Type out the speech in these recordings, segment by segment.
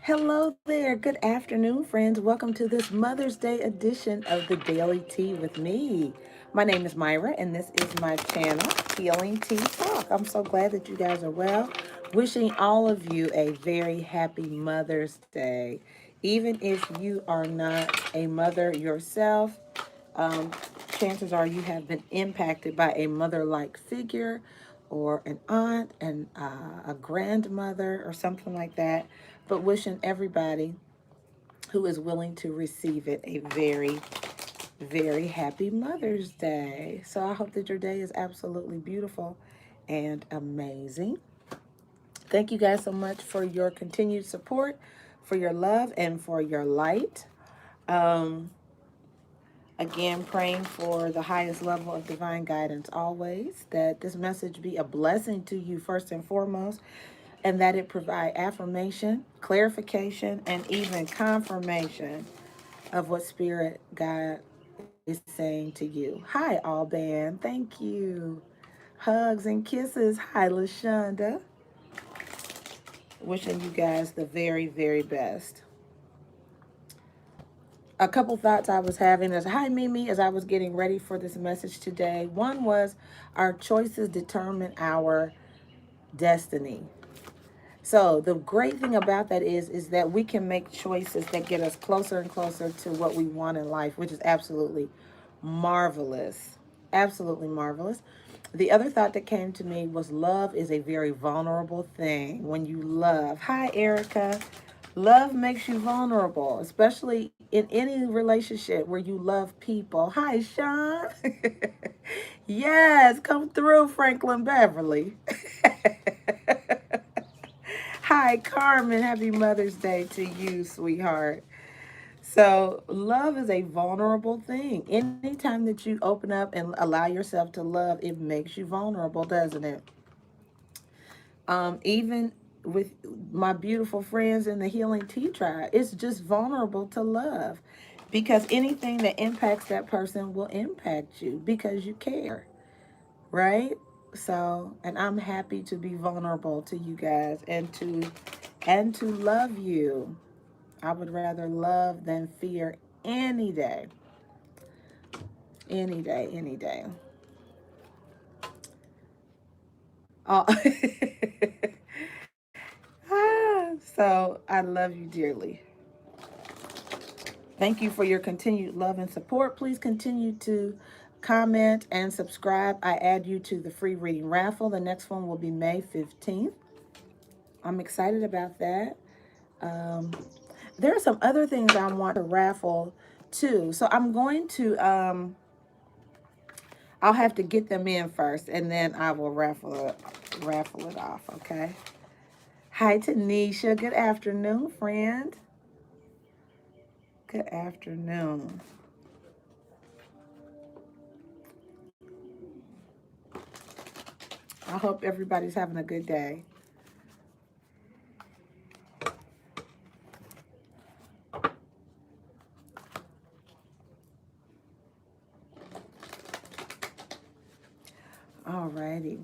Hello there. Good afternoon, friends. Welcome to this Mother's Day edition of the Daily Tea with me. My name is Myra, and this is my channel, Healing Tea Talk. I'm so glad that you guys are well. Wishing all of you a very happy Mother's Day. Even if you are not a mother yourself, um, chances are you have been impacted by a mother-like figure or an aunt and a grandmother or something like that. But wishing everybody who is willing to receive it a very, very happy Mother's Day. So I hope that your day is absolutely beautiful and amazing. Thank you guys so much for your continued support, for your love, and for your light. Um, Again, praying for the highest level of divine guidance always, that this message be a blessing to you first and foremost, and that it provide affirmation, clarification, and even confirmation of what Spirit God is saying to you. Hi, all band. Thank you. Hugs and kisses. Hi, LaShonda. Wishing you guys the very, very best. A couple thoughts I was having is, hi Mimi, as I was getting ready for this message today. One was, our choices determine our destiny. So the great thing about that is that we can make choices that get us closer and closer to what we want in life, which is absolutely marvelous. Absolutely marvelous. The other thought that came to me was, love is a very vulnerable thing. When you love, hi Erica, love makes you vulnerable, especially in any relationship where you love people. Hi Sean. Yes, come through, Franklin Beverly. Hi, Carmen. Happy Mother's Day to you, sweetheart. So, love is a vulnerable thing. Anytime that you open up and allow yourself to love, it makes you vulnerable, doesn't it? Even with my beautiful friends in the Healing Tea Tribe, it's just vulnerable to love because anything that impacts that person will impact you because you care, right? So, and I'm happy to be vulnerable to you guys and to love you. I would rather love than fear any day. Any day, any day. Oh. So I love you dearly. Thank you for your continued love and support. Please continue to comment and subscribe. I add you to the free reading raffle. The next one will be May 15th. I'm excited about that. Um, there are some other things I want to raffle too. So I'm going to, I'll have to get them in first and then I will raffle it off, okay? Hi, Tanisha. Good afternoon, friend. Good afternoon. I hope everybody's having a good day. Alrighty.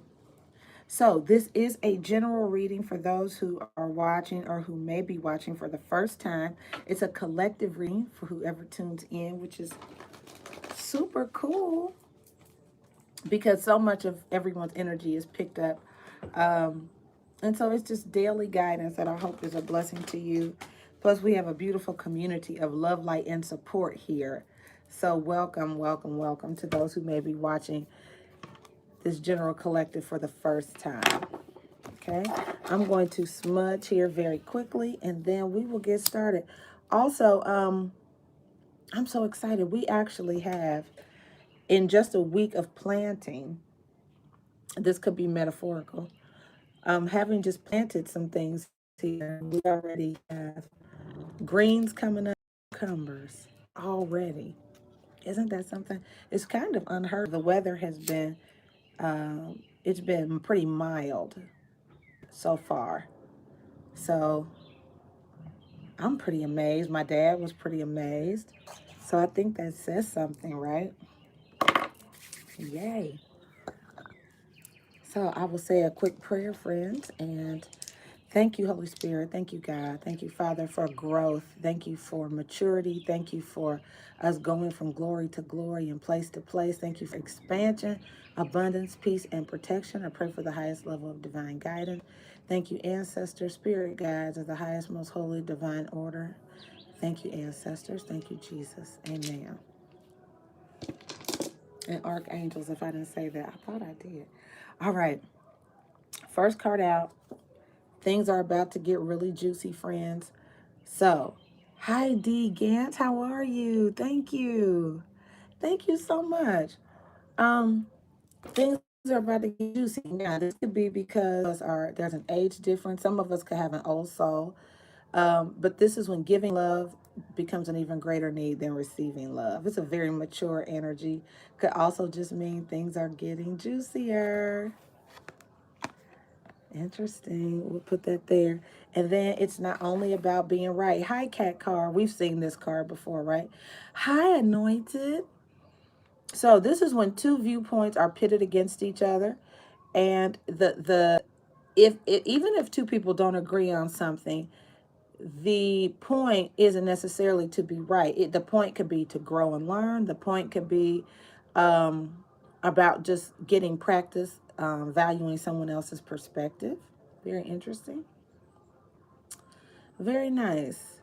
So this is a general reading for those who are watching or who may be watching for the first time. It's a collective reading for whoever tunes in, which is super cool because so much of everyone's energy is picked up. And so it's just daily guidance that I hope is a blessing to you. Plus, we have a beautiful community of love, light, and support here. So welcome, welcome, welcome to those who may be watching this general collective for the first time. Okay, I'm going to smudge here very quickly and then we will get started. Also, I'm so excited. We actually have, in just a week of planting, this could be metaphorical, having just planted some things here, we already have greens coming up, cucumbers already. Isn't that something? It's kind of unheard. The weather has been, it's been pretty mild so far. So I'm pretty amazed. My dad was pretty amazed. So I think that says something, right? Yay. So I will say a quick prayer, friends, and Thank you, Holy Spirit. Thank you, God. Thank you, Father, for growth. Thank you for maturity. Thank you for us going from glory to glory and place to place. Thank you for expansion, abundance, peace, and protection. I pray for the highest level of divine guidance. Thank you, ancestors, spirit guides of the highest, most holy, divine order. Thank you, ancestors. Thank you, Jesus. Amen. And archangels, if I didn't say that, I thought I did. All right. First card out. Things are about to get really juicy, friends. So, hi D Gant, how are you? Thank you. Thank you so much. Um, things are about to get juicy. Now, this could be because there's an age difference. Some of us could have an old soul. But this is when giving love becomes an even greater need than receiving love. It's a very mature energy. Could also just mean things are getting juicier. Interesting. We'll put that there. And then it's not only about being right. Hi, Cat card. We've seen this card before, right? Hi, Anointed. So this is when two viewpoints are pitted against each other. And even if two people don't agree on something, the point isn't necessarily to be right. The point could be to grow and learn. The point could be about just getting practice, valuing someone else's perspective. Very interesting. Very nice.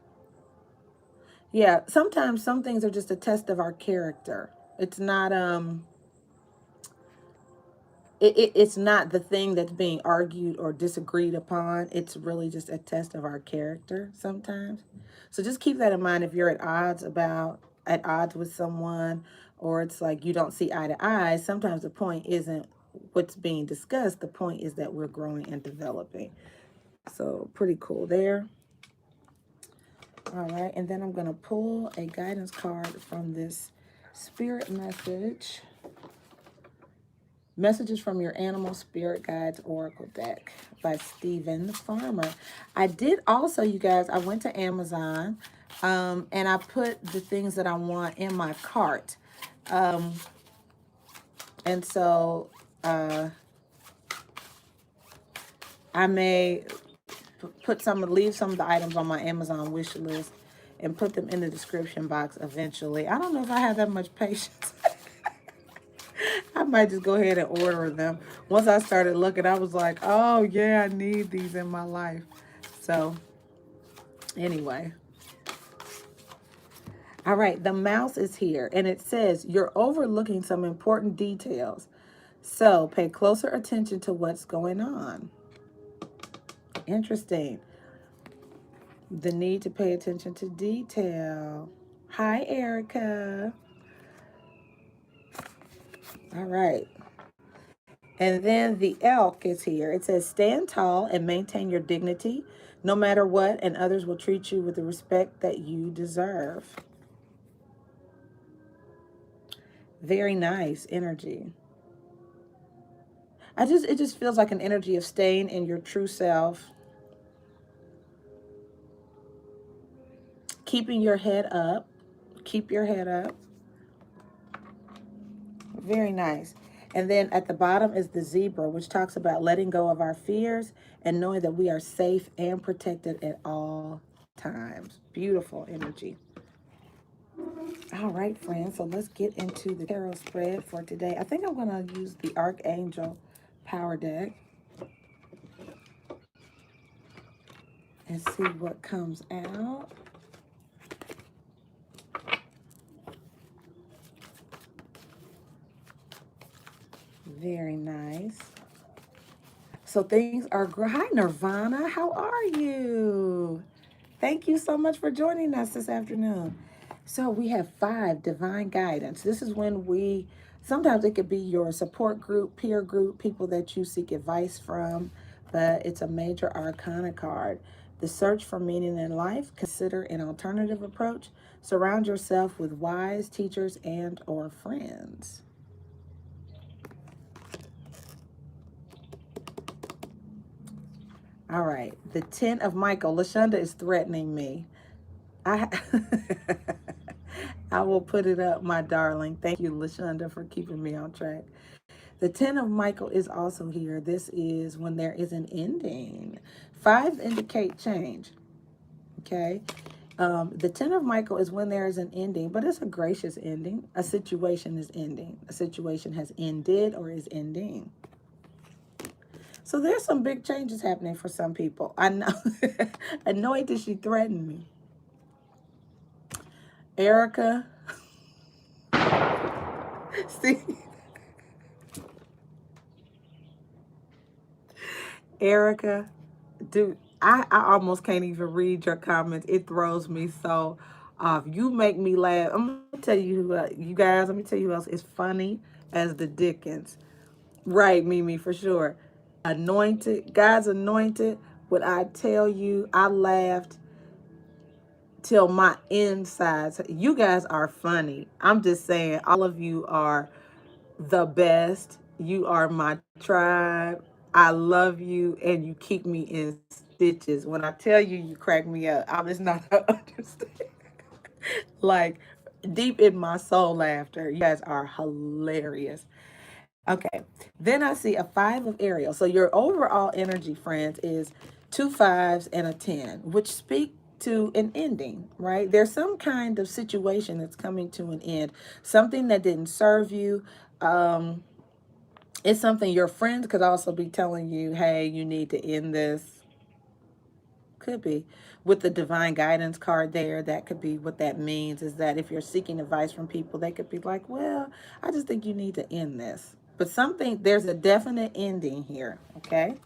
Yeah, sometimes some things are just a test of our character. It's not it's not the thing that's being argued or disagreed upon. It's really just a test of our character sometimes. So just keep that in mind if you're at odds with someone, or it's like you don't see eye to eye. Sometimes the point isn't what's being discussed. The point is that we're growing and developing. So pretty cool there. All right, and then I'm going to pull a guidance card from this spirit message. Messages from Your Animal Spirit Guides Oracle deck by Stephen Farmer. I did also, you guys, I went to Amazon and I put the things that I want in my cart. And so I may leave some of the items on my Amazon wish list and put them in the description box eventually. I don't know if I have that much patience. I might just go ahead and order them. Once I started looking, I was like, oh yeah, I need these in my life. So anyway. All right, the mouse is here and it says you're overlooking some important details. So pay closer attention to what's going on. Interesting. The need to pay attention to detail. Hi, Erica. All right. And then the elk is here. It says, stand tall and maintain your dignity no matter what, and others will treat you with the respect that you deserve. Very nice energy. It just feels like an energy of staying in your true self. Keeping your head up. Keep your head up. Very nice. And then at the bottom is the zebra, which talks about letting go of our fears and knowing that we are safe and protected at all times. Beautiful energy. All right, friends. So let's get into the tarot spread for today. I think I'm going to use the Archangel Power deck and see what comes out. Very nice. So things are great. Hi, Nirvana. How are you? Thank you so much for joining us this afternoon. So we have 5 divine guidance. This is when sometimes it could be your support group, peer group, people that you seek advice from, but it's a major arcana card. The search for meaning in life. Consider an alternative approach. Surround yourself with wise teachers and or friends. All right, the 10 of Michael. Lashonda is threatening me. I will put it up, my darling. Thank you, Lashonda, for keeping me on track. The 10 of Michael is also here. This is when there is an ending. Fives indicate change. Okay. The 10 of Michael is when there is an ending, but it's a gracious ending. A situation is ending. A situation has ended or is ending. So there's some big changes happening for some people. I know. Annoyed that she threatened me. Erica. See? Erica, dude, I almost can't even read your comments. It throws me so off. You make me laugh. I'm going to tell you who, you guys, let me tell you who else is funny as the Dickens. Right, Mimi, for sure. Anointed, God's anointed. When I tell you, I laughed till my insides. You guys are funny. I'm just saying, all of you are the best. You are my tribe. I love you, and you keep me in stitches. When I tell you, you crack me up. I'm just not understand. Like deep in my soul laughter. You guys are hilarious. Okay. Then I see a 5 of Ariel. So your overall energy, friends, is 2 5s and a 10, which speak to an ending, right? There's some kind of situation that's coming to an end, something that didn't serve you. It's something your friends could also be telling you, hey, you need to end this. Could be. With the divine guidance card there, that could be what that means, is that if you're seeking advice from people, they could be like, well, I just think you need to end this. But something, there's a definite ending here, okay?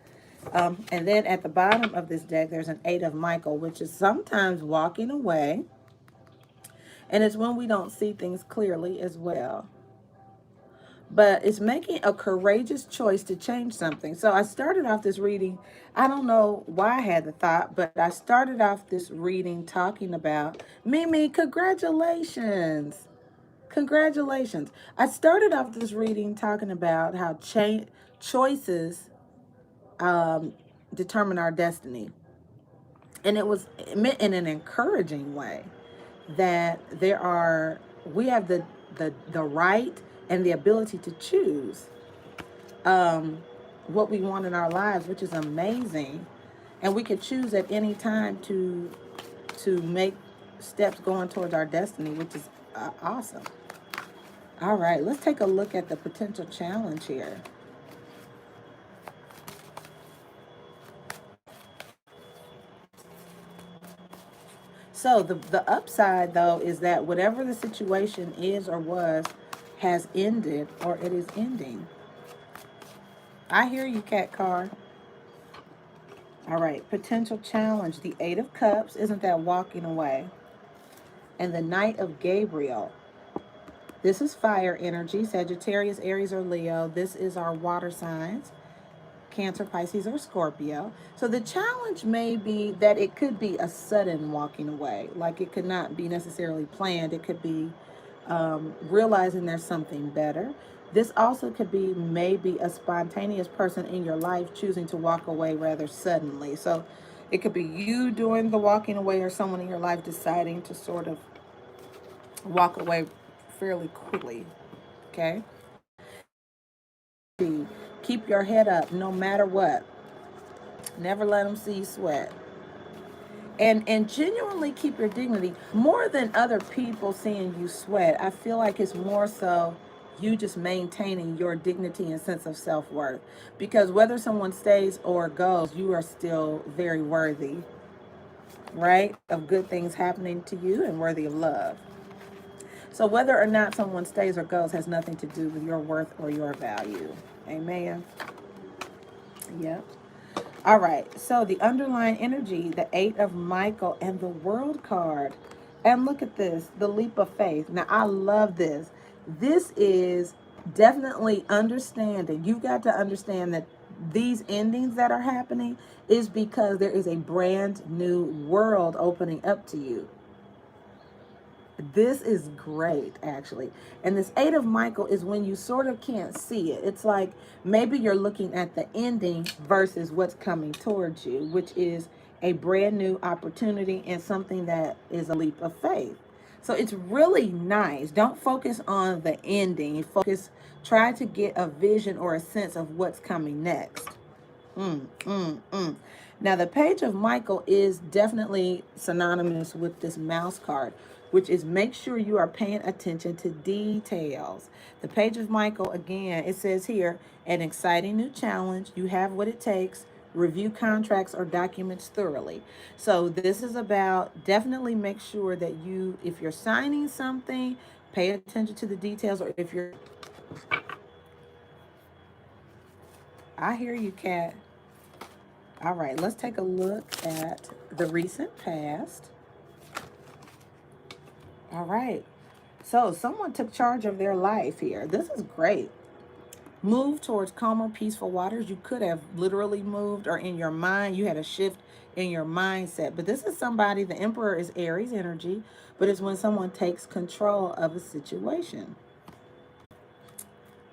And then at the bottom of this deck, there's an 8 of Michael, which is sometimes walking away. And it's when we don't see things clearly as well. But it's making a courageous choice to change something. So I started off this reading, I don't know why I had the thought, but I started off this reading talking about, Mimi, congratulations. Congratulations. I started off this reading talking about how choices determine our destiny. And it was meant in an encouraging way that we have the right and the ability to choose what we want in our lives, which is amazing. And we could choose at any time to make steps going towards our destiny, which is awesome. All right, let's take a look at the potential challenge here. So the upside, though, is that whatever the situation is or was has ended or it is ending. I hear you, Cat Car. All right, potential challenge. The 8 of Cups, isn't that walking away? And the Knight of Gabriel. This is fire energy, Sagittarius, Aries, or Leo. This is our water signs, Cancer, Pisces, or Scorpio. So the challenge may be that it could be a sudden walking away. Like it could not be necessarily planned. It could be realizing there's something better. This also could be maybe a spontaneous person in your life choosing to walk away rather suddenly. So it could be you doing the walking away or someone in your life deciding to sort of walk away fairly quickly. Okay? Keep your head up no matter what. Never let them see you sweat. And genuinely keep your dignity. More than other people seeing you sweat, I feel like it's more so you just maintaining your dignity and sense of self-worth. Because whether someone stays or goes, you are still very worthy, right? Of good things happening to you and worthy of love. So whether or not someone stays or goes has nothing to do with your worth or your value. Amen. Yep. All right, so the underlying energy, the 8 of Michael and the World card. And look at this, the leap of faith. Now, I love this. This is definitely understanding. You've got to understand that these endings that are happening is because there is a brand new world opening up to you. This is great, actually. And this 8 of Michael is when you sort of can't see it. It's like maybe you're looking at the ending versus what's coming towards you, which is a brand new opportunity and something that is a leap of faith. So it's really nice. Don't focus on the ending. Try to get a vision or a sense of what's coming next. Now, the page of Michael is definitely synonymous with this mouse card, which is make sure you are paying attention to details. The page of Michael, again, it says here, an exciting new challenge. You have what it takes. Review contracts or documents thoroughly. So this is about definitely make sure that you, if you're signing something, pay attention to the details, or if you're, I hear you, Kat. All right, let's take a look at the recent past. All right, so someone took charge of their life here. This is great. Move towards calmer, peaceful waters. You could have literally moved, or in your mind, you had a shift in your mindset. But this is somebody, the Emperor is Aries energy, but it's when someone takes control of a situation.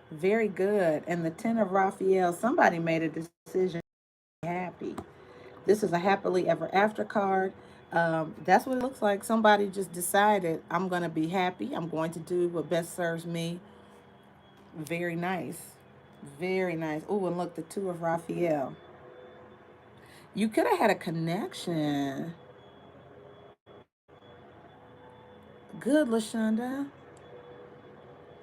Very good. And the Ten of Raphael, somebody made a decision to be happy. This is a happily ever after card. That's what it looks like. Somebody just decided, I'm going to be happy. I'm going to do what best serves me. Very nice. Very nice. Oh, and look, the Two of Raphael. You could have had a connection. Good, LaShonda.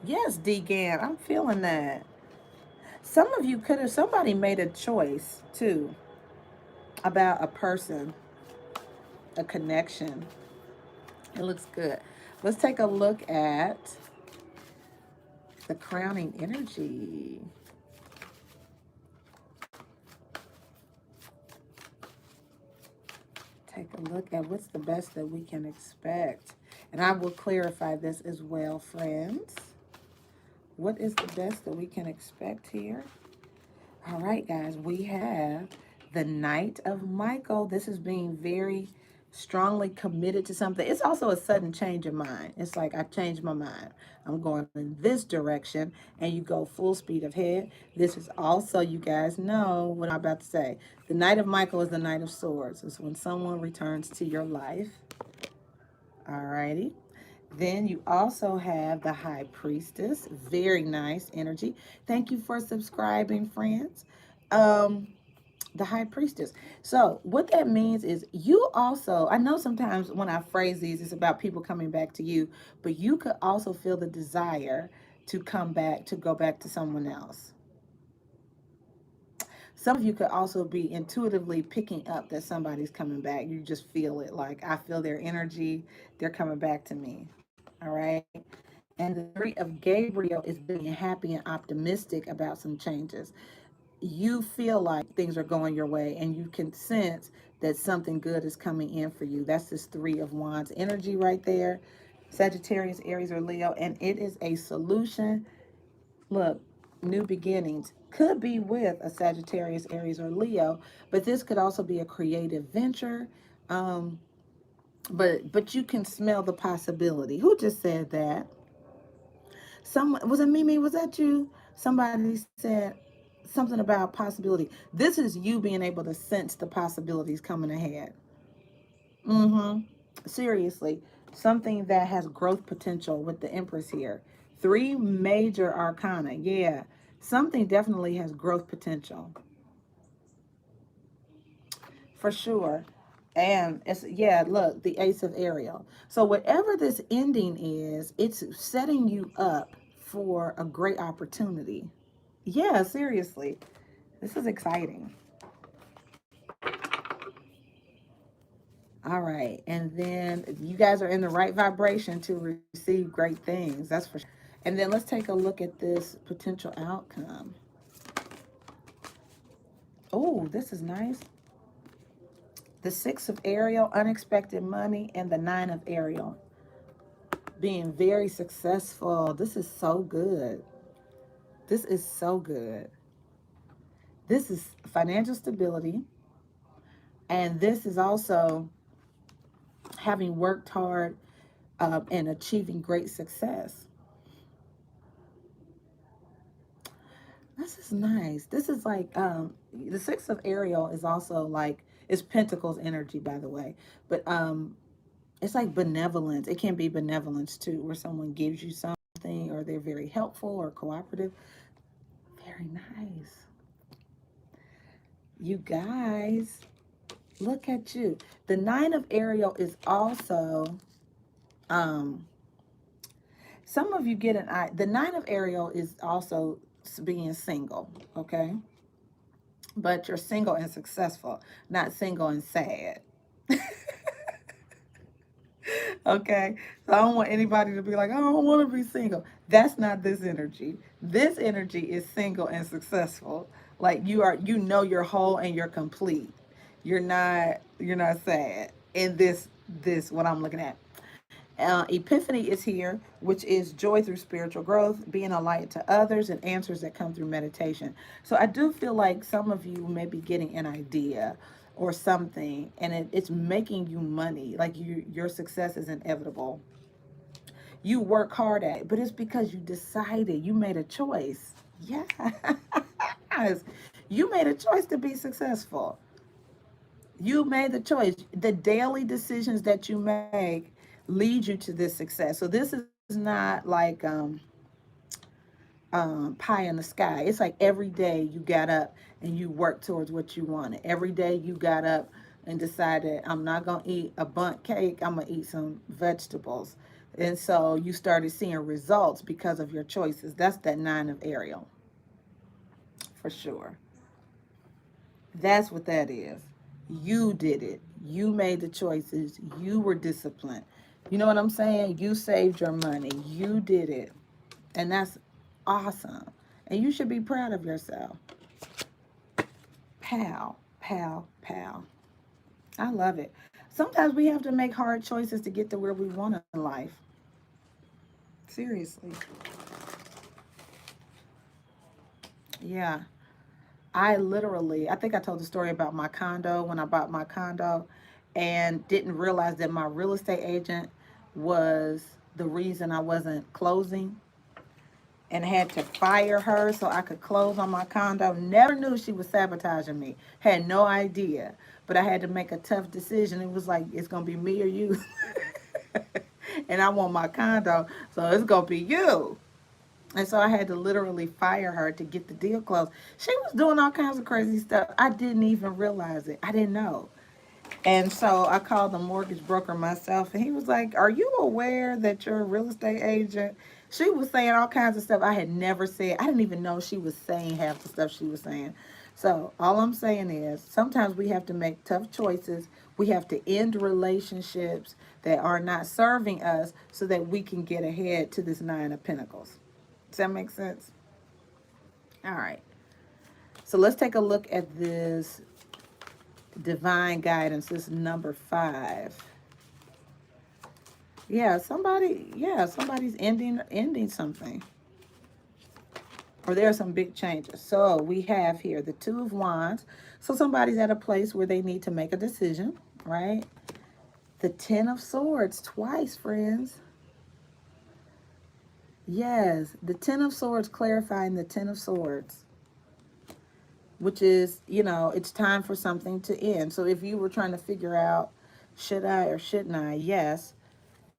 Yes, Degan. I'm feeling that. Some of you could have, somebody made a choice too about a person, a connection. It looks good. Let's take a look at the crowning energy. Take a look at what's the best that we can expect. And I will clarify this as well, friends. What is the best that we can expect here? All right, guys, we have the Knight of Michael. This is being very strongly committed to something. It's also a sudden change of mind. It's like, I changed my mind. I'm going in this direction, and you go full speed ahead. This is also, you guys know what I'm about to say. The Knight of Michael is the Knight of Swords. It's when someone returns to your life. All righty. Then you also have the High Priestess. Very nice energy. Thank you for subscribing, friends. The High Priestess. So what that means is you also, I know sometimes when I phrase these, it's about people coming back to you, but you could also feel the desire to come back, to go back to someone else. Some of you could also be intuitively picking up that somebody's coming back. You just feel it, like, I feel their energy. They're coming back to me. All right. And the Three of Gabriel is being happy and optimistic about some changes. You feel like things are going your way, and you can sense that something good is coming in for you. That's this Three of Wands energy right there. Sagittarius, Aries, or Leo. And it is a solution. Look, new beginnings could be with a Sagittarius, Aries, or Leo, but this could also be a creative venture. But you can smell the possibility. Who just said that? Someone, was it Mimi? Was that you? Somebody said something about possibility. This is you being able to sense the possibilities coming ahead. Seriously, something that has growth potential with the Empress here. Three major arcana. Yeah, something definitely has growth potential for sure. And it's, yeah, look, the Ace of Ariel. So whatever this ending is, it's setting you up for a great opportunity. Yeah, seriously. This is exciting. All right. And then you guys are in the right vibration to receive great things. That's for sure. And then let's take a look at this potential outcome. Oh, this is nice. The Six of Ariel, unexpected money, and the Nine of Ariel, being very successful. This is so good. This is so good. This is financial stability. And this is also having worked hard and achieving great success. This is nice. This is like, the Six of Ariel is also like, it's Pentacles energy, by the way. But It's like benevolence. It can be benevolence too, where someone gives you something or they're very helpful or cooperative. Very nice. You guys, look at you. The Nine of Ariel is also, um, some of you get an eye. The Nine of Ariel is also being single, okay? But you're single and successful, not single and sad. Okay, so I don't want anybody to be like, I don't want to be single. That's not this energy. This energy is single and successful. Like you are, you know, you're whole and you're complete. You're not sad. In this what I'm looking at. Epiphany is here, which is joy through spiritual growth, being a light to others, and answers that come through meditation. So I do feel like some of you may be getting an idea or something, and it's making you money. Like your success is inevitable. You work hard at it, but it's because you decided, you made a choice. Yes. You made a choice to be successful. You made the choice. The daily decisions that you make lead you to this success. So this is not like pie in the sky. It's like every day you got up and you worked towards what you wanted. Every day you got up and decided, I'm not going to eat a bundt cake. I'm going to eat some vegetables. And so you started seeing results because of your choices. That's that Nine of Ariel for sure. That's what that is. You did it. You made the choices. You were disciplined. You know what I'm saying? You saved your money. You did it. And that's awesome. And you should be proud of yourself. Pow, pow, pow. I love it. Sometimes we have to make hard choices to get to where we want in life. Seriously. Yeah. I think I told the story about my condo when I bought my condo and didn't realize that my real estate agent was the reason I wasn't closing and had to fire her so I could close on my condo. Never knew she was sabotaging me. Had no idea. But I had to make a tough decision. It was like, it's going to be me or you. And I want my condo, so it's going to be you. And so I had to literally fire her to get the deal closed. She was doing all kinds of crazy stuff. I didn't even realize it. I didn't know. And so I called the mortgage broker myself, and he was like, are you aware that you're a real estate agent? She was saying all kinds of stuff I had never said. I didn't even know she was saying half the stuff she was saying. So all I'm saying is sometimes we have to make tough choices. We have to end relationships that are not serving us so that we can get ahead to this Nine of Pentacles. Does that make sense? All right. So let's take a look at this divine guidance. This number 5. Somebody's ending something. Or there are some big changes. So we have here the Two of Wands. So somebody's at a place where they need to make a decision, right? The Ten of Swords twice, friends. Yes, the Ten of Swords clarifying the Ten of Swords, which is, it's time for something to end. So if you were trying to figure out, should I or shouldn't I? Yes.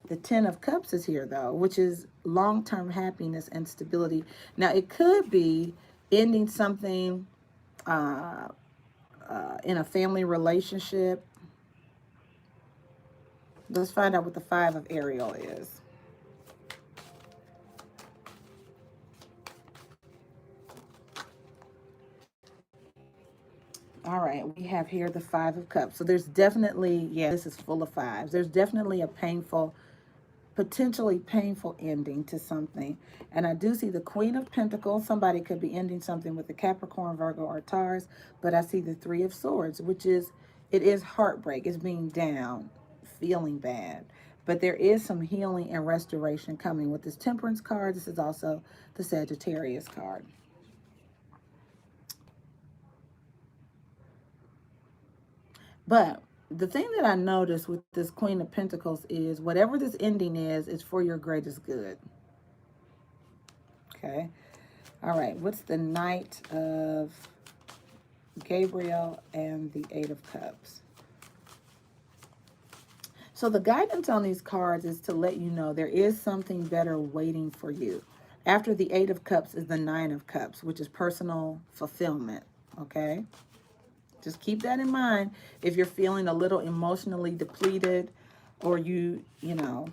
The Ten of Cups is here, though, which is long-term happiness and stability. Now, it could be ending something in a family relationship. Let's find out what the Five of Ariel is. All right, we have here the Five of Cups. So there's definitely, this is full of fives. There's definitely a potentially painful ending to something. And I do see the Queen of Pentacles. Somebody could be ending something with the Capricorn, Virgo, or Taurus. But I see the Three of Swords, which is, it is heartbreak. It's being down, feeling bad. But there is some healing and restoration coming with this Temperance card. This is also the Sagittarius card. But the thing that I noticed with this Queen of Pentacles is whatever this ending is for your greatest good. Okay. All right. What's the Knight of Gabriel and the Eight of Cups? So the guidance on these cards is to let you know there is something better waiting for you. After the Eight of Cups is the Nine of Cups, which is personal fulfillment, okay? Just keep that in mind if you're feeling a little emotionally depleted or you know.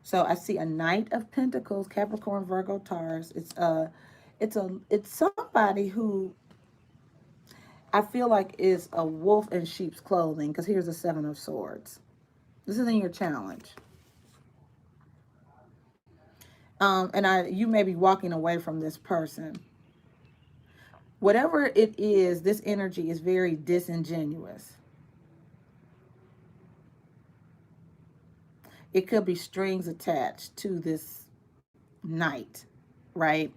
So I see a Knight of Pentacles, Capricorn, Virgo, Taurus. It's somebody who I feel like is a wolf in sheep's clothing, because here's a Seven of Swords. This isn't your challenge. And you may be walking away from this person. Whatever it is, this energy is very disingenuous. It could be strings attached to this knight, right?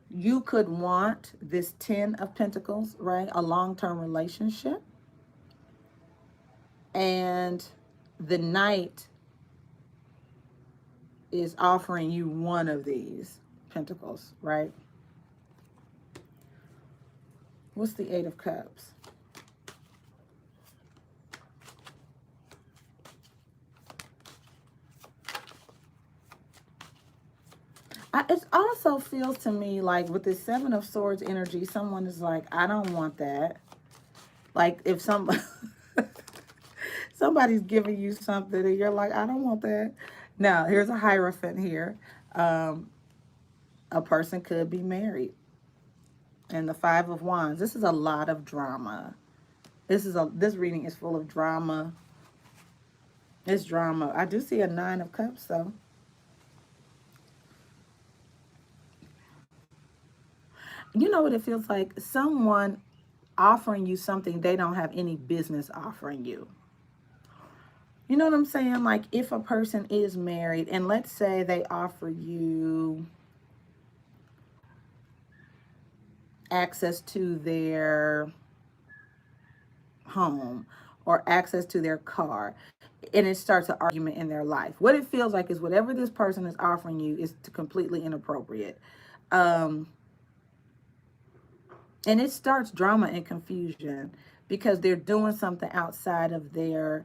You could want this Ten of Pentacles, right? A long-term relationship. And the knight is offering you one of these pentacles, right? What's the Eight of Cups? It also feels to me like with this Seven of Swords energy, someone is like, I don't want that. Like if somebody's giving you something and you're like, I don't want that. Now, here's a Hierophant here. A person could be married. And the Five of Wands. This is a lot of drama. This reading is full of drama. It's drama. I do see a Nine of Cups though. You know what it feels like? Someone offering you something they don't have any business offering you. You know what I'm saying? Like if a person is married and let's say they offer you access to their home or access to their car, and it starts an argument in their life. What it feels like is whatever this person is offering you is completely inappropriate. And it starts drama and confusion because they're doing something outside of their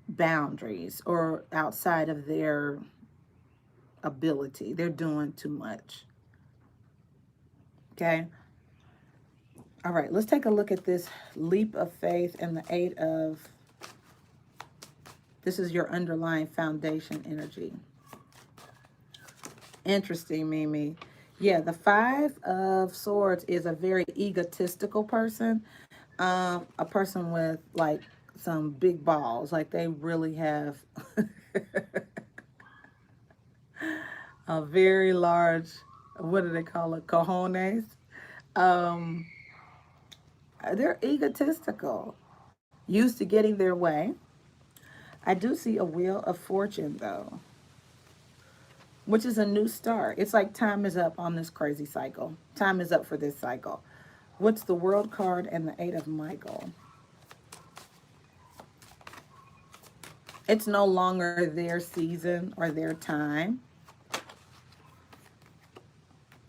boundaries or outside of their ability. They're doing too much. Okay. All right. Let's take a look at this leap of faith and the Eight of. This is your underlying foundation energy. Interesting, Mimi. Yeah, the Five of Swords is a very egotistical person. A person with like some big balls. Like they really have a very large, what do they call it? Cojones. Um, they're egotistical. Used to getting their way. I do see a Wheel of Fortune though, which is a new start. It's like time is up on this crazy cycle. Time is up for this cycle. What's the World card and the Eight of Michael? It's no longer their season or their time.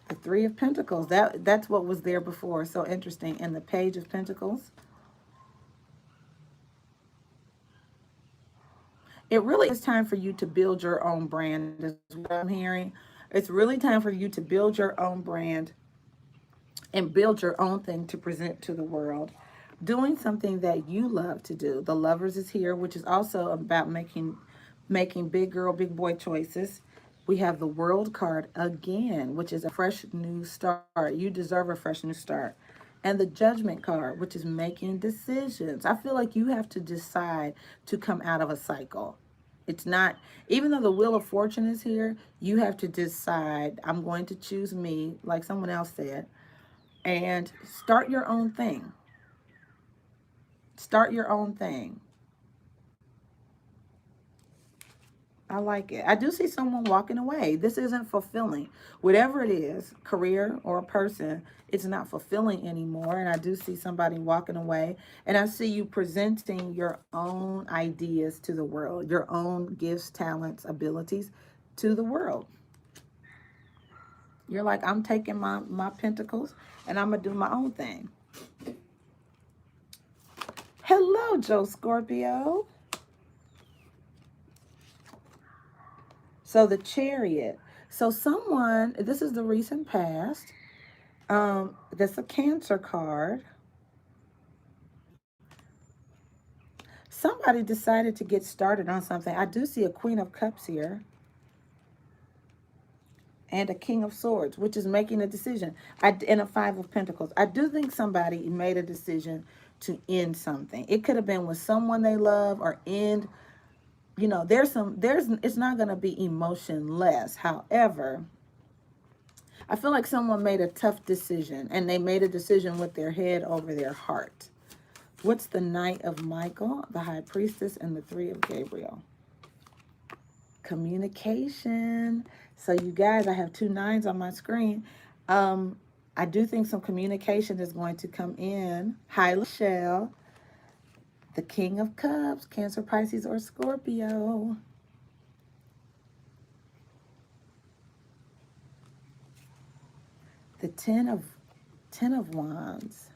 The Three of Pentacles, that's what was there before. So interesting. And the Page of Pentacles. It really is time for you to build your own brand, is what I'm hearing. It's really time for you to build your own brand and build your own thing to present to the world. Doing something that you love to do. The Lovers is here, which is also about making big girl, big boy choices. We have the World card again, which is a fresh new start. You deserve a fresh new start. And the Judgment card, which is making decisions. I feel like you have to decide to come out of a cycle. It's not, even though the Wheel of Fortune is here, you have to decide, I'm going to choose me, like someone else said, and start your own thing. Start your own thing. I like it. I do see someone walking away. This isn't fulfilling. Whatever it is, career or a person, it's not fulfilling anymore. And I do see somebody walking away. And I see you presenting your own ideas to the world, your own gifts, talents, abilities to the world. You're like, I'm taking my pentacles and I'm going to do my own thing. Hello, Joe Scorpio. So the Chariot. So someone, this is the recent past. That's a Cancer card. Somebody decided to get started on something. I do see a Queen of Cups here and a King of Swords, which is making a decision. And a Five of Pentacles. I do think somebody made a decision to end something. It could have been with someone they love or end, you know, it's not going to be emotionless. However, I feel like someone made a tough decision and they made a decision with their head over their heart. What's the Knight of Michael, the High Priestess, and the Three of Gabriel? Communication. So you guys, I have 2 9s on my screen. I do think some communication is going to come in. Hi, Michelle. The King of Cups, Cancer, Pisces, or Scorpio. The Ten of Wands.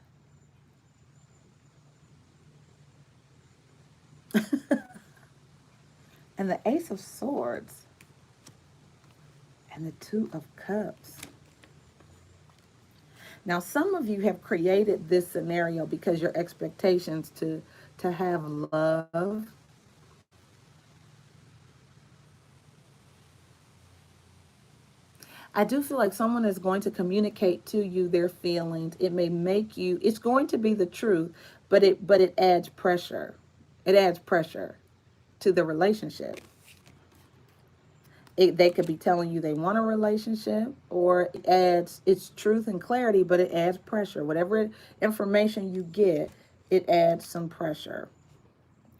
And the Ace of Swords. And the Two of Cups. Now, some of you have created this scenario because your expectations to have love. I do feel like someone is going to communicate to you their feelings. It may make you, it's going to be the truth, but it adds pressure. It adds pressure to the relationship. They could be telling you they want a relationship, or it adds its truth and clarity, but it adds pressure. Whatever information you get, it adds some pressure.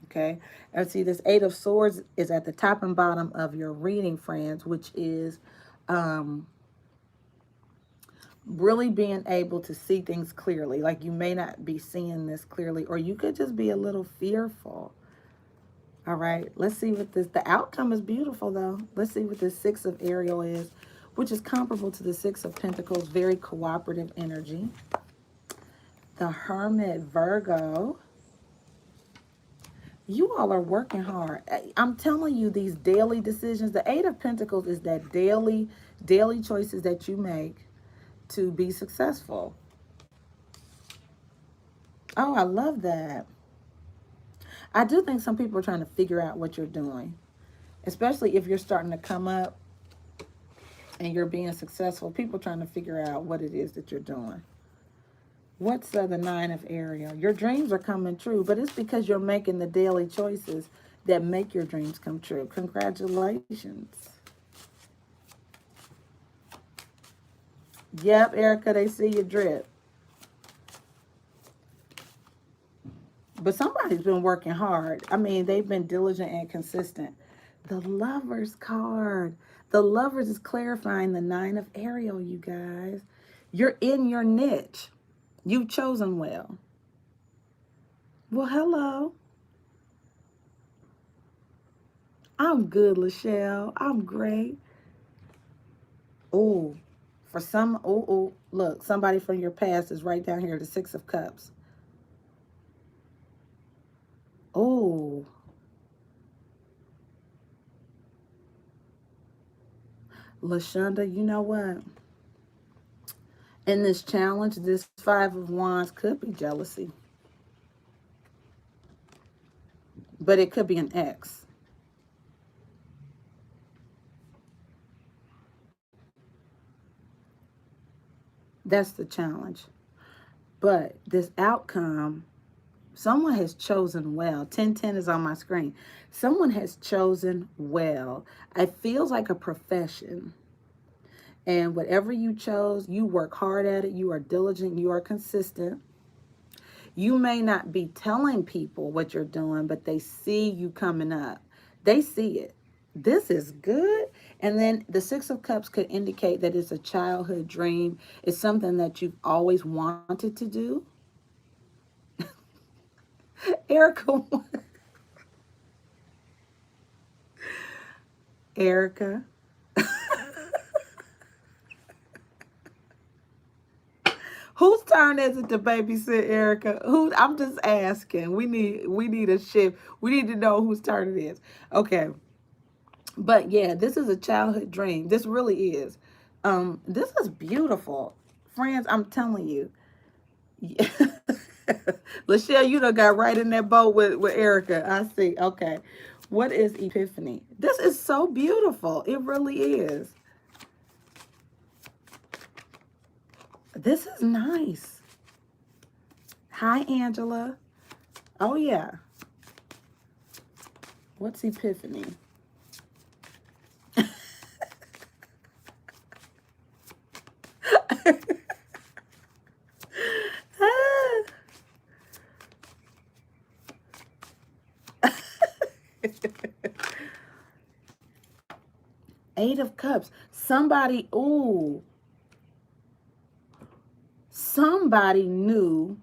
Okay, and see, this Eight of Swords is at the top and bottom of your reading, friends, which is really being able to see things clearly. Like, you may not be seeing this clearly, or you could just be a little fearful. All right, let's see what the outcome is beautiful though. Let's see what the Six of Ariel is, which is comparable to the Six of Pentacles, very cooperative energy. The Hermit, Virgo. You all are working hard. I'm telling you, these daily decisions, the Eight of Pentacles is that daily choices that you make to be successful. Oh, I love that. I do think some people are trying to figure out what you're doing, especially if you're starting to come up and you're being successful. People trying to figure out what it is that you're doing. What's the Nine of Ariel? Your dreams are coming true, but it's because you're making the daily choices that make your dreams come true. Congratulations. Yep, Erica, they see you drip. But somebody's been working hard. I mean, they've been diligent and consistent. The Lovers card. The Lovers is clarifying the Nine of Ariel, you guys. You're in your niche. You've chosen well. Well, hello. I'm good, Lachelle. I'm great. Oh, look, somebody from your past is right down here, the Six of Cups. Oh. LaShonda, you know what? In this challenge, this Five of Wands could be jealousy. But it could be an ex. That's the challenge. But this outcome, someone has chosen well. 1010 is on my screen. Someone has chosen well. It feels like a profession. And whatever you chose, you work hard at it. You are diligent. You are consistent. You may not be telling people what you're doing, but they see you coming up. They see it. This is good. And then the Six of Cups could indicate that it's a childhood dream. It's something that you've always wanted to do. Erica. Whose turn is it to babysit, Erica? Who? I'm just asking. We need a shift. We need to know whose turn it is. Okay. But yeah, this is a childhood dream. This really is. This is beautiful. Friends, I'm telling you. Lachelle, you done got right in that boat with Erica. I see. Okay. What is Epiphany? This is so beautiful. It really is. This is nice. Hi, Angela. Oh, yeah. What's Epiphany? 8 of Cups. Somebody, ooh, somebody knew.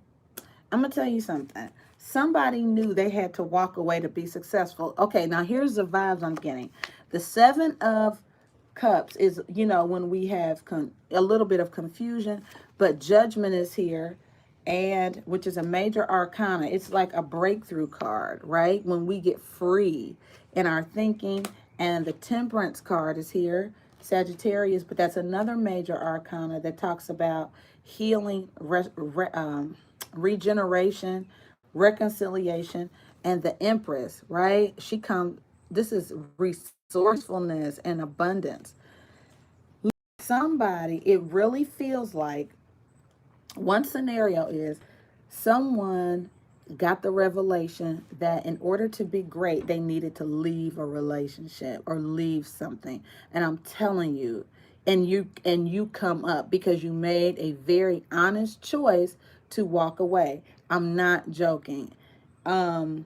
I'm going to tell you something. Somebody knew they had to walk away to be successful. Okay, now here's the vibes I'm getting. The 7 of Cups is, when we have a little bit of confusion, but Judgment is here, and which is a major arcana. It's like a breakthrough card, right? When we get free in our thinking, and the Temperance card is here, Sagittarius, but that's another major arcana that talks about healing, regeneration, reconciliation, and the Empress, right? This is resourcefulness and abundance. Somebody, it really feels like one scenario is someone got the revelation that in order to be great, they needed to leave a relationship or leave something. And I'm telling you, and you come up because you made a very honest choice to walk away. I'm not joking. Um,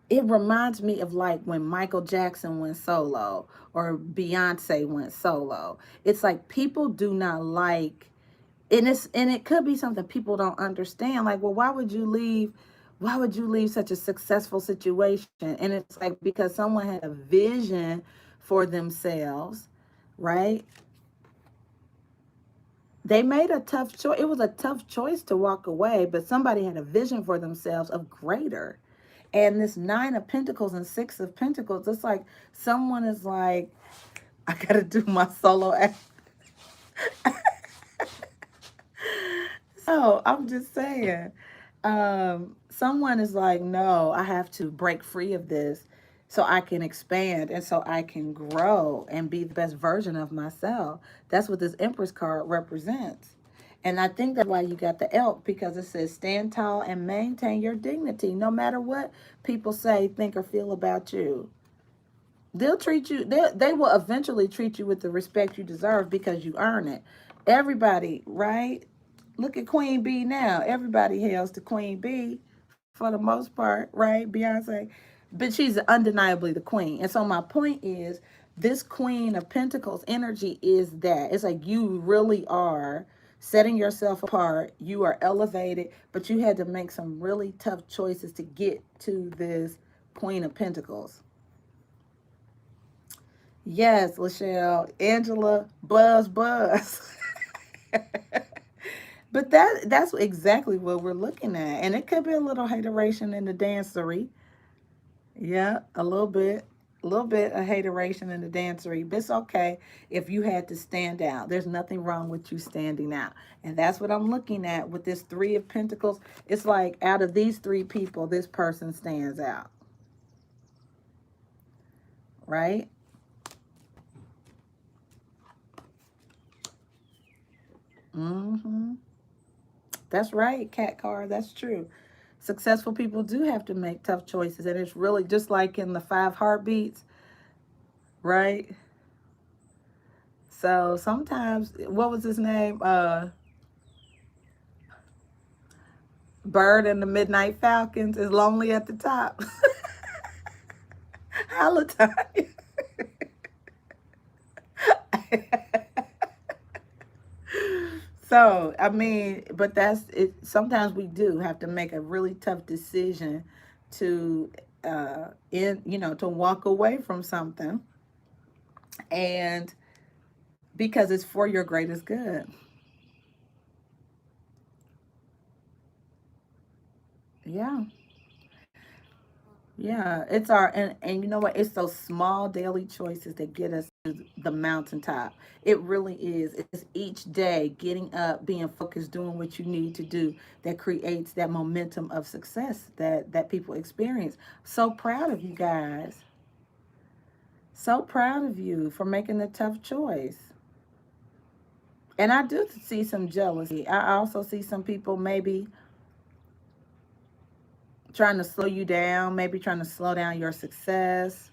it reminds me of like when Michael Jackson went solo or Beyonce went solo. It's like people do not like, and it could be something people don't understand. Like, well, why would you leave? Why would you leave such a successful situation? And it's like because someone had a vision for themselves, right? They made a tough choice. It was a tough choice to walk away, but somebody had a vision for themselves of greater. And this 9 of Pentacles and 6 of Pentacles, it's like someone is like, I gotta do my solo act. So I'm just saying, someone is like, no, I have to break free of this so I can expand and so I can grow and be the best version of myself. That's what this Empress card represents. And I think that's why you got the elk, because it says stand tall and maintain your dignity no matter what people say, think, or feel about you. They'll treat you, they will eventually treat you with the respect you deserve because you earn it. Everybody, right? Look at Queen Bee now. Everybody hails to Queen Bee for the most part, right? Beyonce. But she's undeniably the queen. And so my point is this Queen of Pentacles energy is that. It's like you really are setting yourself apart. You are elevated, but you had to make some really tough choices to get to this Queen of Pentacles. Yes, Lachelle, Angela, buzz, buzz. But that's exactly what we're looking at. And it could be a little hateration in the dancery. Yeah, a little bit. A little bit of hateration in the dancery. But it's okay if you had to stand out. There's nothing wrong with you standing out. And that's what I'm looking at with this 3 of Pentacles. It's like out of these 3 people, this person stands out. Right? Mm-hmm. That's right, cat card. That's true. Successful people do have to make tough choices. And it's really just like in the 5 heartbeats, right? So sometimes, what was his name? Bird and the Midnight Falcons is lonely at the top. Halotime. So, I mean, but that's it. Sometimes we do have to make a really tough decision to, to walk away from something, and because it's for your greatest good. Yeah. Yeah, it's our and you know what? It's those small daily choices that get us to the mountaintop. It really is. It's each day getting up, being focused, doing what you need to do that creates that momentum of success that people experience. So proud of you guys. So proud of you for making the tough choice. And I do see some jealousy. I also see some people maybe trying to slow you down, maybe trying to slow down your success.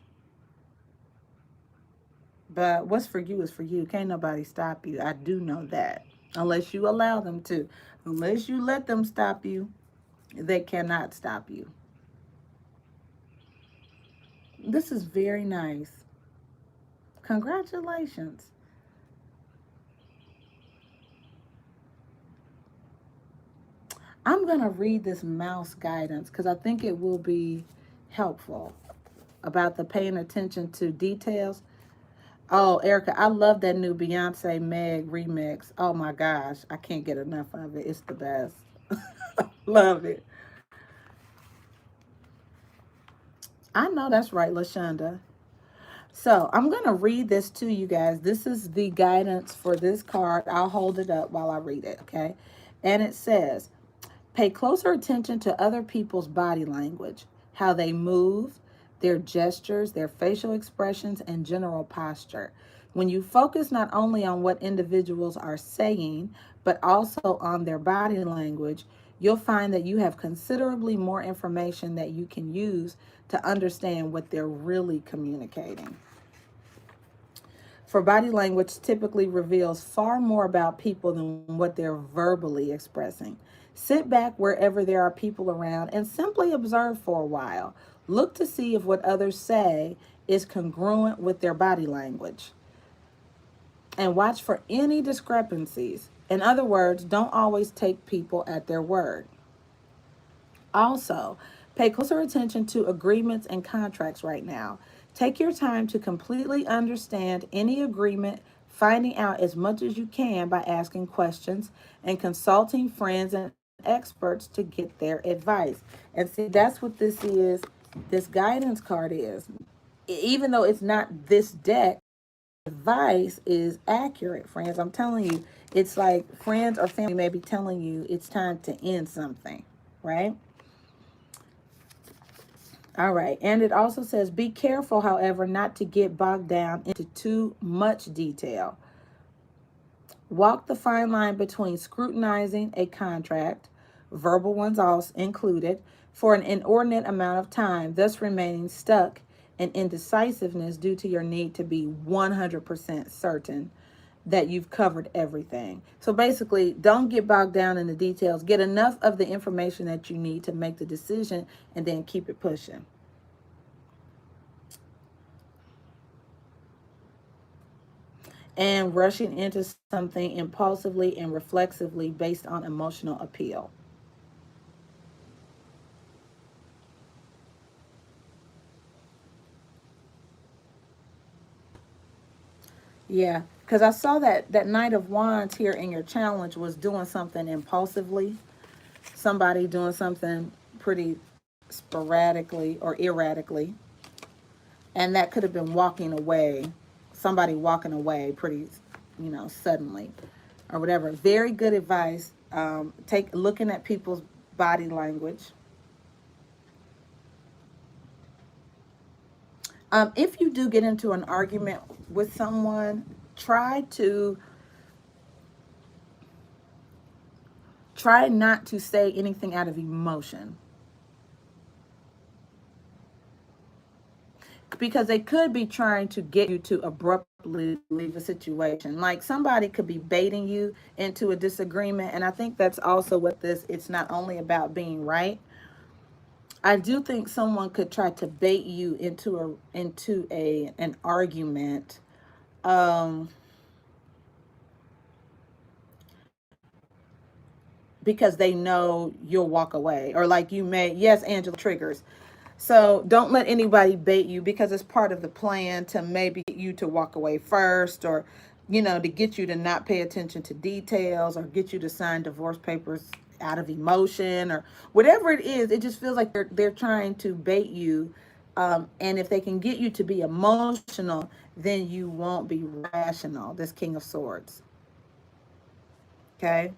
But what's for you is for you. Can't nobody stop you. I do know that. Unless you allow them to. Unless you let them stop you, they cannot stop you. This is very nice. Congratulations. I'm going to read this mouse guidance because I think it will be helpful about the paying attention to details. Oh, Erica, I love that new Beyonce Meg remix. Oh my gosh, I can't get enough of it. It's the best. Love it. I know that's right, LaShonda. So I'm going to read this to you guys. This is the guidance for this card. I'll hold it up while I read it, okay? And it says, pay closer attention to other people's body language, how they move, their gestures, their facial expressions, and general posture. When you focus not only on what individuals are saying, but also on their body language, you'll find that you have considerably more information that you can use to understand what they're really communicating. For body language typically reveals far more about people than what they're verbally expressing. Sit back wherever there are people around and simply observe for a while. Look to see if what others say is congruent with their body language and watch for any discrepancies. In other words, don't always take people at their word. Also, pay closer attention to agreements and contracts right now. Take your time to completely understand any agreement, finding out as much as you can by asking questions and consulting friends and experts to get their advice. And see, that's what this is. This guidance card is. Even though it's not this deck, advice is accurate, friends. I'm telling you, it's like friends or family may be telling you it's time to end something, right? All right. And it also says be careful, however, not to get bogged down into too much detail. Walk the fine line between scrutinizing a contract, verbal ones also included, for an inordinate amount of time, thus remaining stuck in indecisiveness due to your need to be 100% certain that you've covered everything. So basically, don't get bogged down in the details. Get enough of the information that you need to make the decision and then keep it pushing. And rushing into something impulsively and reflexively based on emotional appeal. Yeah, because I saw that Knight of Wands here in your challenge was doing something impulsively. Somebody doing something pretty sporadically or erratically. And that could have been walking away. Somebody walking away pretty, suddenly or whatever. Very good advice. Take looking at people's body language. If you do get into an argument with someone, try not to say anything out of emotion, because they could be trying to get you to abruptly leave a situation. Like somebody could be baiting you into a disagreement, and I think that's also what this. It's not only about being right. I do think someone could try to bait you into a an argument. Um, because they know you'll walk away, or like you may, yes, Angela, triggers. So don't let anybody bait you, because it's part of the plan to maybe get you to walk away first, or to get you to not pay attention to details, or get you to sign divorce papers out of emotion or whatever it is. It just feels like they're trying to bait you. And if they can get you to be emotional, then you won't be rational. This King of Swords. Okay.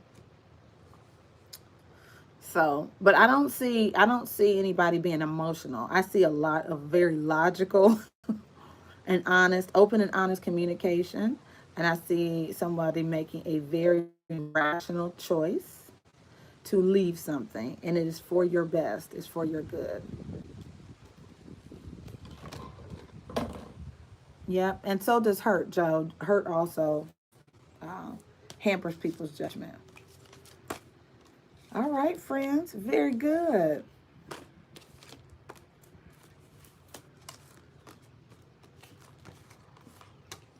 So, but I don't see anybody being emotional. I see a lot of very logical and honest, open and honest communication. And I see somebody making a very rational choice to leave something. And it is for your best, it's for your good. Yep. And so does hurt, Joe. Hurt also uh, hampers people's judgment. All right, friends. Very good.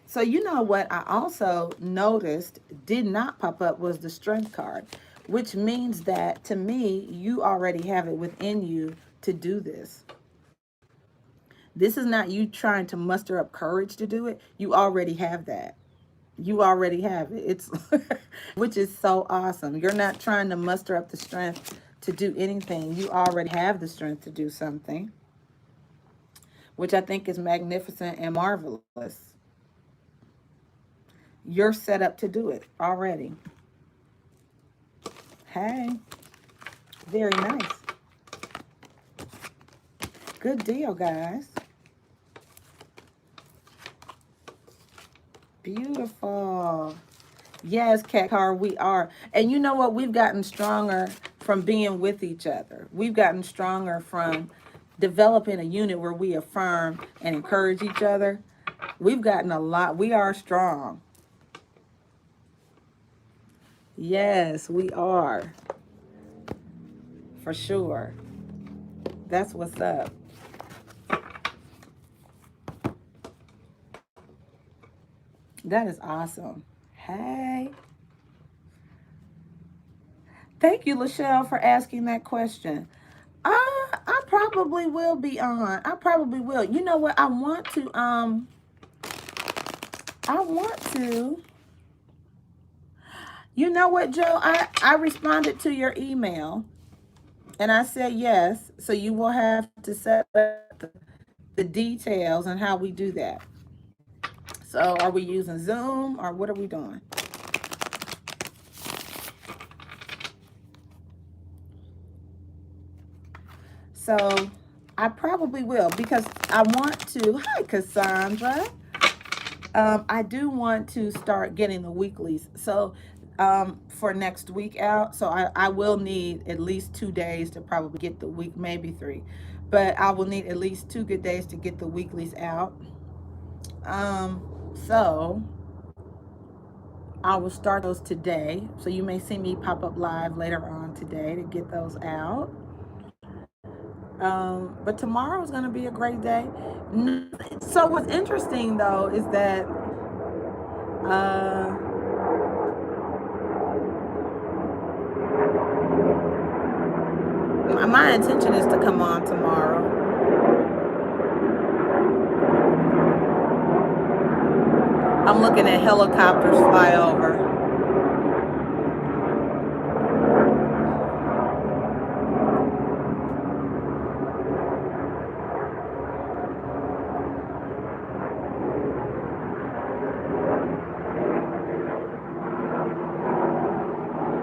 So you know what I also noticed did not pop up was the strength card, which means that to me, you already have it within you to do this. This is not you trying to muster up courage to do it. You already have that. You already have it. It's which is so awesome. You're not trying to muster up the strength to do anything. You already have the strength to do something, which I think is magnificent and marvelous. You're set up to do it already. Hey, very nice. Good deal, guys. Beautiful. Yes, Cat Car, we are. And you know what? We've gotten stronger from being with each other. We've gotten stronger from developing a unit where we affirm and encourage each other. We've gotten a lot. We are strong. Yes, we are. For sure. That's what's up. That is awesome. Hey. Thank you, Lachelle, for asking that question. I probably will be on. I probably will. You know what? I want to. You know what, Joe? I responded to your email and I said yes. So you will have to set up the details on how we do that. So are we using Zoom or what are we doing? So I probably will because I want to. Hi, Cassandra. I do want to start getting the weeklies. So for next week out. So I will need at least 2 days to probably get the week, maybe 3. But I will need at least 2 good days to get the weeklies out. So I will start those today. So you may see me pop up live later on today to get those out. But tomorrow is going to be a great day. So what's interesting though is that my intention is to come on tomorrow. I'm looking at helicopters fly over.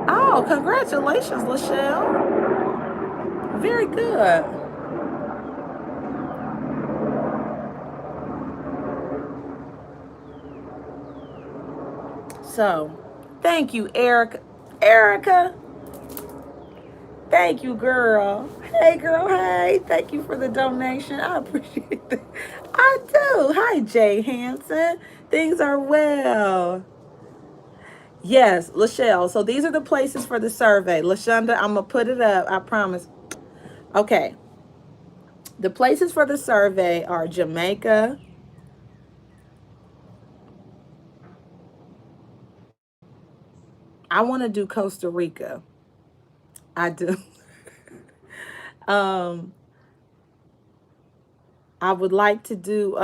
Oh, congratulations, Lachelle. Very good. So, thank you, Erica. Erica, thank you, girl. Hey, girl, hey. Thank you for the donation. I appreciate that. I do. Hi, Jay Hansen. Things are well. Yes, Lachelle. So these are the places for the survey. Lashonda, I'm going to put it up. I promise. Okay. The places for the survey are Jamaica. I want to do Costa Rica. I do. um, I would like to do,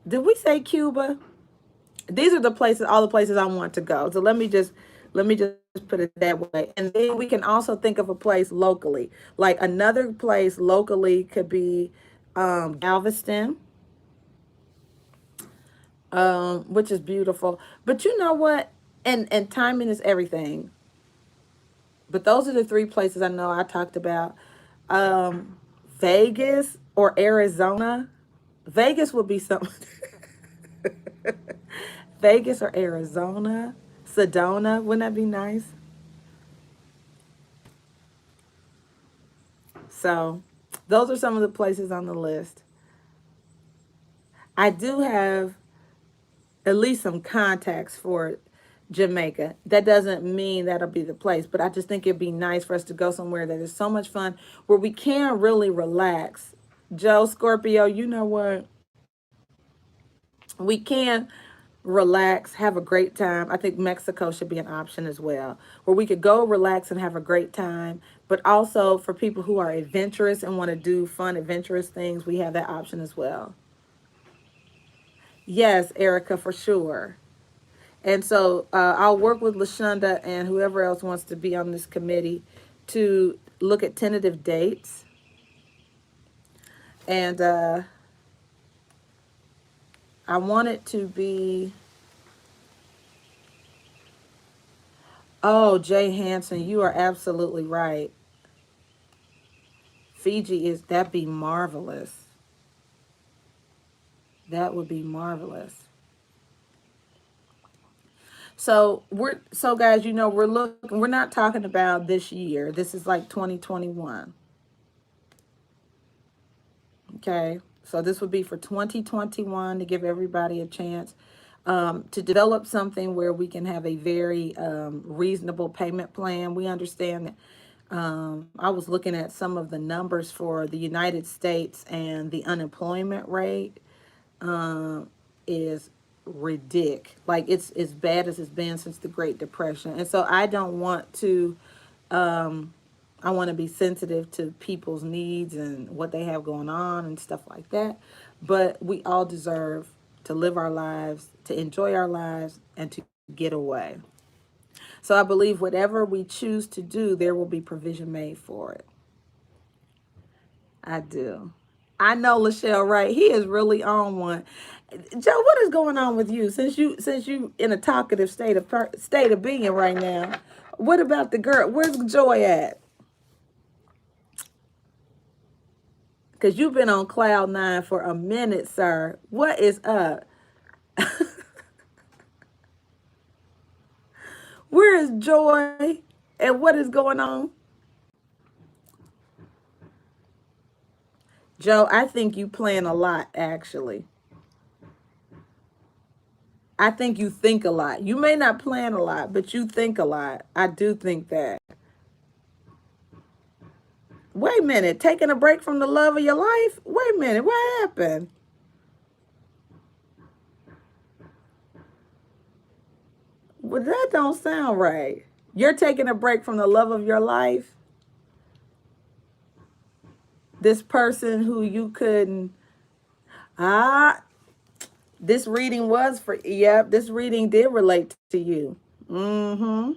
did we say Cuba? These are the places, all the places I want to go. So let me just Let me just put it that way. And then we can also think of a place locally. Like another place locally could be Galveston, which is beautiful. But you know what? And timing is everything. But those are the three places I know I talked about. Um, Vegas or Arizona. Vegas would be something. Vegas or Arizona. Sedona. Wouldn't that be nice? So, those are some of the places on the list. I do have at least some contacts for Jamaica. That doesn't mean that'll be the place, but I just think it'd be nice for us to go somewhere that is so much fun where we can really relax. Joe, Scorpio, you know what? We can relax, have a great time. I think Mexico should be an option as well, where we could go relax and have a great time. But also for people who are adventurous and want to do fun, adventurous things, we have that option as well. Yes, Erica, for sure. And so I'll work with LaShonda and whoever else wants to be on this committee to look at tentative dates. And I want it to be, oh, Jay Hanson, you are absolutely right. Fiji is, that'd be marvelous. That would be marvelous. So guys, you know, we're not talking about this year. This is like 2021. Okay. So this would be for 2021 to give everybody a chance to develop something where we can have a very reasonable payment plan. We understand that I was looking at some of the numbers for the United States, and the unemployment rate is ridiculous. Like it's as bad as it's been since the Great Depression. And so I don't want to I want to be sensitive to people's needs and what they have going on and stuff like that. But we all deserve to live our lives, to enjoy our lives, and to get away. So I believe whatever we choose to do, there will be provision made for it. I do. I know Lachelle, right? He is really on one. Joe, what is going on with you? Since you in a talkative state of being right now. What about the girl? Where's Joy at? Because you've been on cloud nine for a minute, sir. What is up? Where is Joy? And what is going on? Joe, I think you plan a lot, actually. I think you think a lot. You may not plan a lot, but you think a lot. I do think that. Wait a minute. Taking a break from the love of your life? Wait a minute. What happened? Well, that don't sound right. You're taking a break from the love of your life? This person who you couldn't. Ah, this reading was for. Yep, this reading did relate to you. Mm hmm.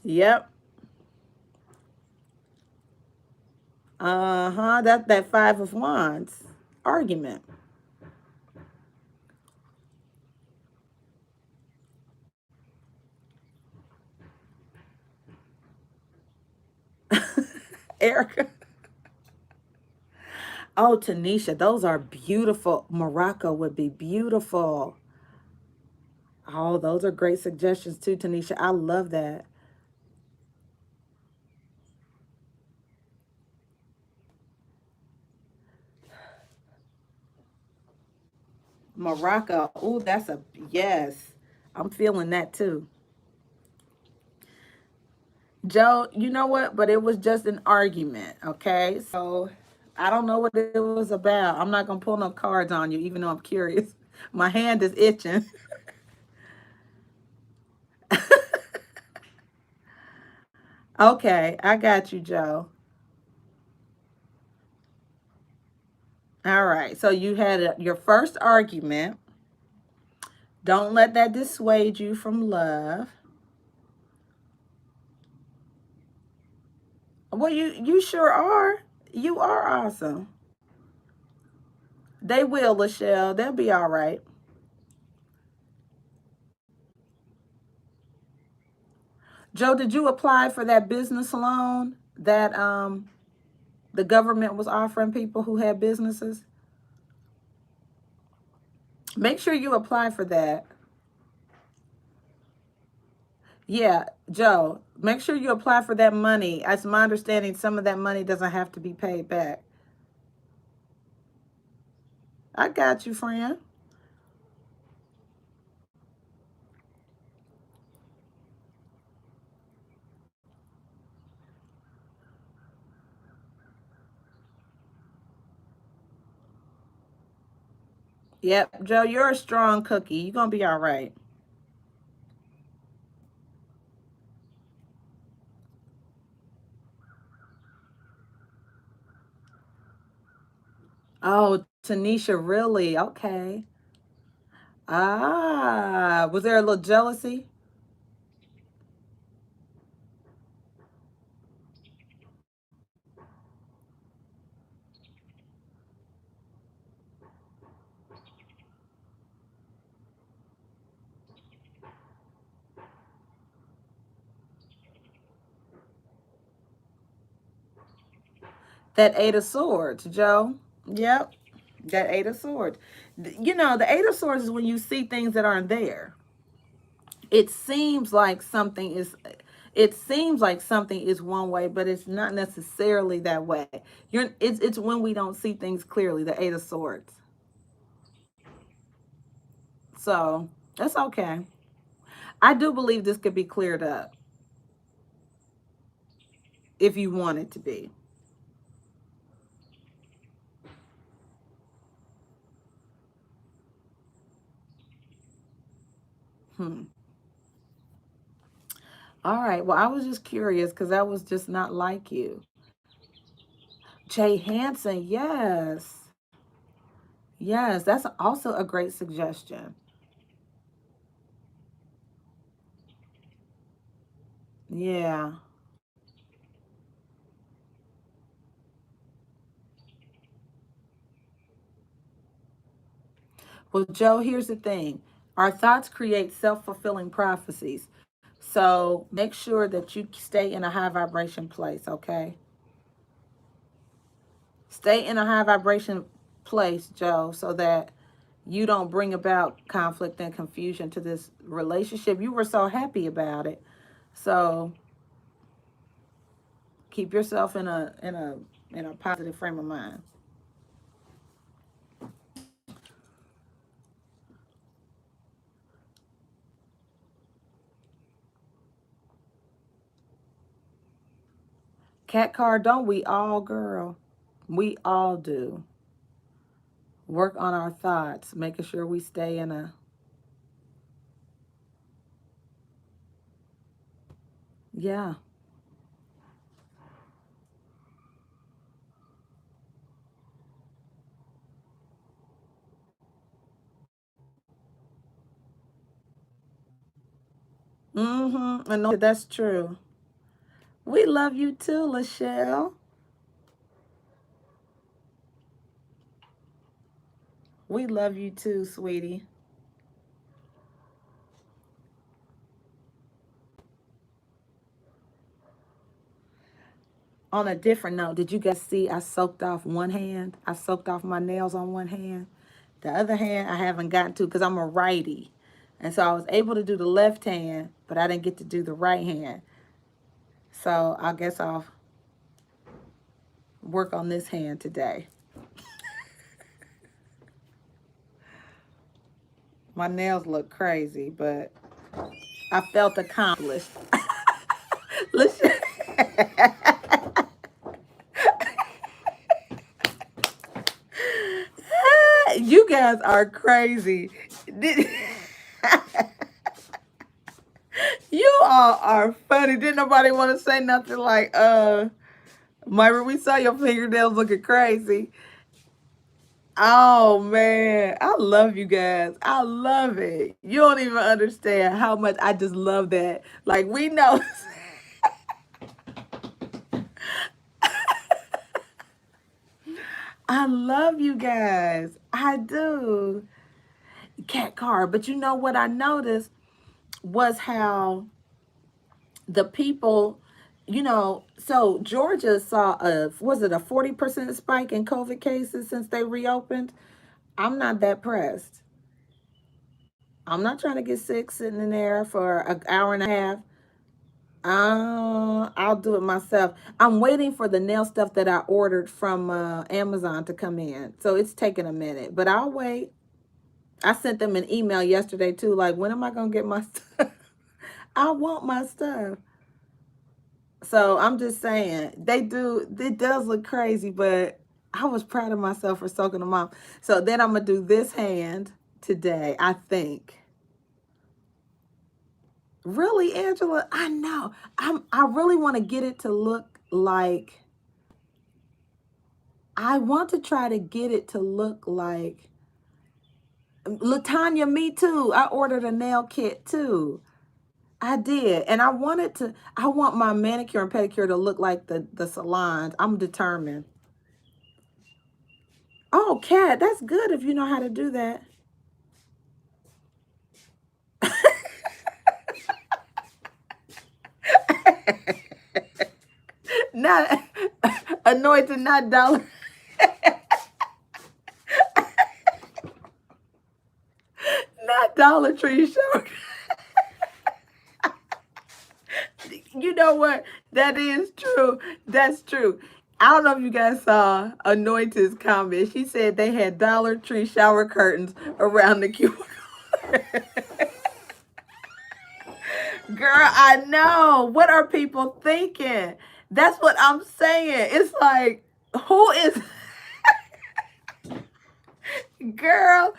Yep. Uh huh. That Five of Wands argument. Erica. Oh, Tanisha, those are beautiful. Morocco would be beautiful. Oh, those are great suggestions too, Tanisha. I love that. Morocco. Oh, that's a yes. I'm feeling that too. Joe, you know what? But it was just an argument, okay? So I don't know what it was about. I'm not gonna pull no cards on you, even though I'm curious. My hand is itching. Okay, I got you, Joe. All right. So you had your first argument. Don't let that dissuade you from love. Well, you sure are. You are awesome. They will, Lachelle. They'll be all right. Joe, did you apply for that business loan that the government was offering people who had businesses? Make sure you apply for that. Yeah, Joe, make sure you apply for that money. As my understanding, some of that money doesn't have to be paid back. I got you, friend. Yep, Joe, you're a strong cookie. You're going to be all right. Oh, Tanisha, really? Okay. Ah, was there a little jealousy? That Eight of Swords, Joe. Yep, that Eight of Swords. You know, the Eight of Swords is when you see things that aren't there. It seems like something is it seems like something is one way, but it's not necessarily that way. It's when we don't see things clearly, the Eight of Swords. So that's okay. I do believe this could be cleared up if you want it to be. Hmm. All right. Well, I was just curious because that was just not like you. Jay Hanson, yes. Yes, that's also a great suggestion. Yeah. Well, Joe, here's the thing. Our thoughts create self-fulfilling prophecies. So make sure that you stay in a high vibration place, okay? Stay in a high vibration place, Joe, so that you don't bring about conflict and confusion to this relationship. You were so happy about it. So keep yourself in a positive frame of mind. Cat card, don't we all, girl? We all do. Work on our thoughts, making sure we stay in a, yeah. Mm-hmm. And no, that's true. We love you too, Lachelle. We love you too, sweetie. On a different note, did you guys see I soaked off one hand? I soaked off my nails on one hand. The other hand I haven't gotten to because I'm a righty. And so I was able to do the left hand, but I didn't get to do the right hand. So I guess I'll work on this hand today. My nails look crazy, but I felt accomplished. Listen. You guys are crazy. You all are funny. Didn't nobody want to say nothing like, Myra, we saw your fingernails looking crazy. Oh man, I love you guys. I love it. You don't even understand how much I just love that. Like we know. I love you guys. I do. Cat car. But you know what I noticed was how the people, so Georgia saw was it a 40% spike in COVID cases since they reopened? I'm not that pressed. I'm not trying to get sick sitting in there for an hour and a half. I'll do it myself. I'm waiting for the nail stuff that I ordered from Amazon to come in. So it's taking a minute, but I'll wait. I sent them an email yesterday too, like, when am I going to get my stuff? I want my stuff. So I'm just saying, it does look crazy, but I was proud of myself for soaking them up. So then I'm going to do this hand today, I think. Really, Angela? I know. I really want to get it to look like, I want to try to get it to look like, Latanya, me too. I ordered a nail kit too. I did. And I want my manicure and pedicure to look like the salons. I'm determined. Oh, Kat, that's good if you know how to do that. Not anointed, not dollar. Not Dollar Tree show. You know what? That is true. That's true. I don't know if you guys saw Anointed's comment. She said they had Dollar Tree shower curtains around the cubicle. Girl, I know. What are people thinking? That's what I'm saying. It's like, who is, girl?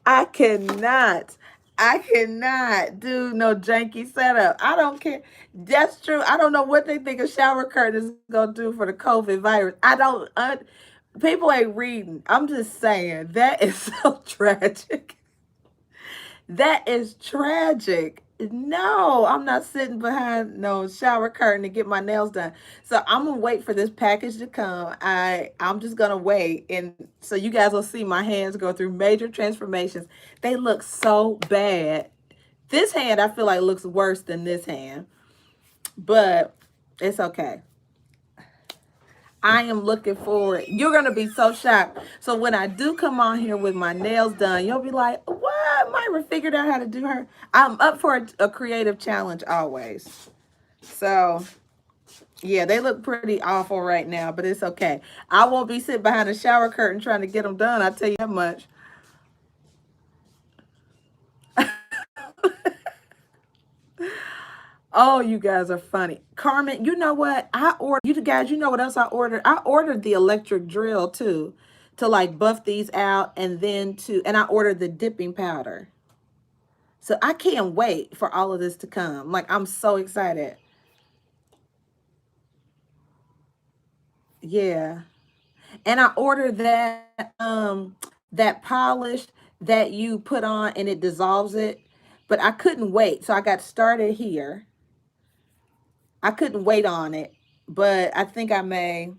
I cannot. I cannot do no janky setup. I don't care. That's true. I don't know what they think a shower curtain is gonna do for the COVID virus. I don't. People ain't reading. I'm just saying that is so tragic. That is tragic. No, I'm not sitting behind no shower curtain to get my nails done. So I'm gonna wait for this package to come. I'm just gonna wait, and so you guys will see my hands go through major transformations. They look so bad. This hand I feel like looks worse than this hand, but it's okay. I am looking forward. You're going to be so shocked. So when I do come on here with my nails done, you'll be like, what? Myra figured out how to do her. I'm up for a creative challenge always. So, yeah, they look pretty awful right now, but it's okay. I won't be sitting behind a shower curtain trying to get them done. I'll tell you that much. Oh, you guys are funny. Carmen, you know what? You guys, you know what else I ordered? I ordered the electric drill too, to like buff these out, and I ordered the dipping powder. So I can't wait for all of this to come. Like, I'm so excited. Yeah. And I ordered that polished that you put on and it dissolves it, but I couldn't wait. So I got started here. I couldn't wait on it, but I think I may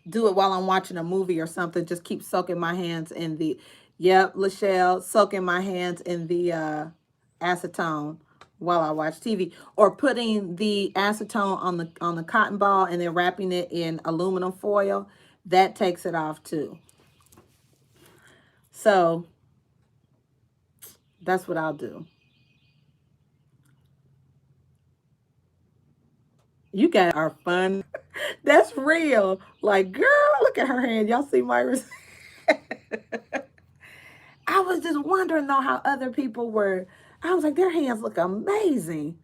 do it while I'm watching a movie or something. Just keep soaking my hands in yep, Lachelle, soaking my hands in the acetone while I watch TV, or putting the acetone on the cotton ball and then wrapping it in aluminum foil. That takes it off too. So that's what I'll do. You guys are fun. That's real. Like, girl, look at her hand. Y'all see Myra's? I was just wondering though how other people were. I was like, their hands look amazing.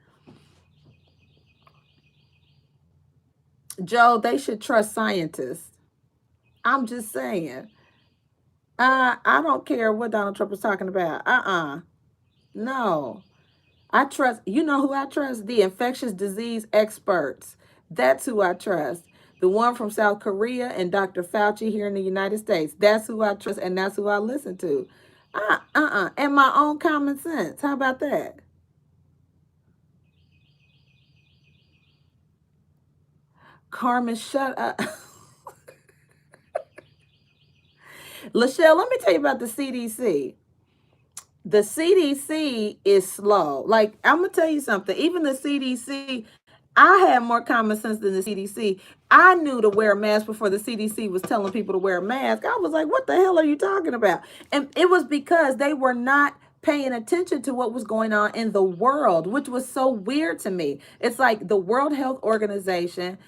Joe, they should trust scientists. I'm just saying. I don't care what Donald Trump is talking about. No. I trust, you know who I trust? The infectious disease experts. That's who I trust. The one from South Korea and Dr. Fauci here in the United States. That's who I trust and that's who I listen to. And my own common sense. How about that? Carmen, shut up. Lachelle, let me tell you about the CDC. The CDC is slow. Like, I'm going to tell you something. Even the CDC, I had more common sense than the CDC. I knew to wear a mask before the CDC was telling people to wear a mask. I was like, what the hell are you talking about? And it was because they were not paying attention to what was going on in the world, which was so weird to me. It's like the World Health Organization,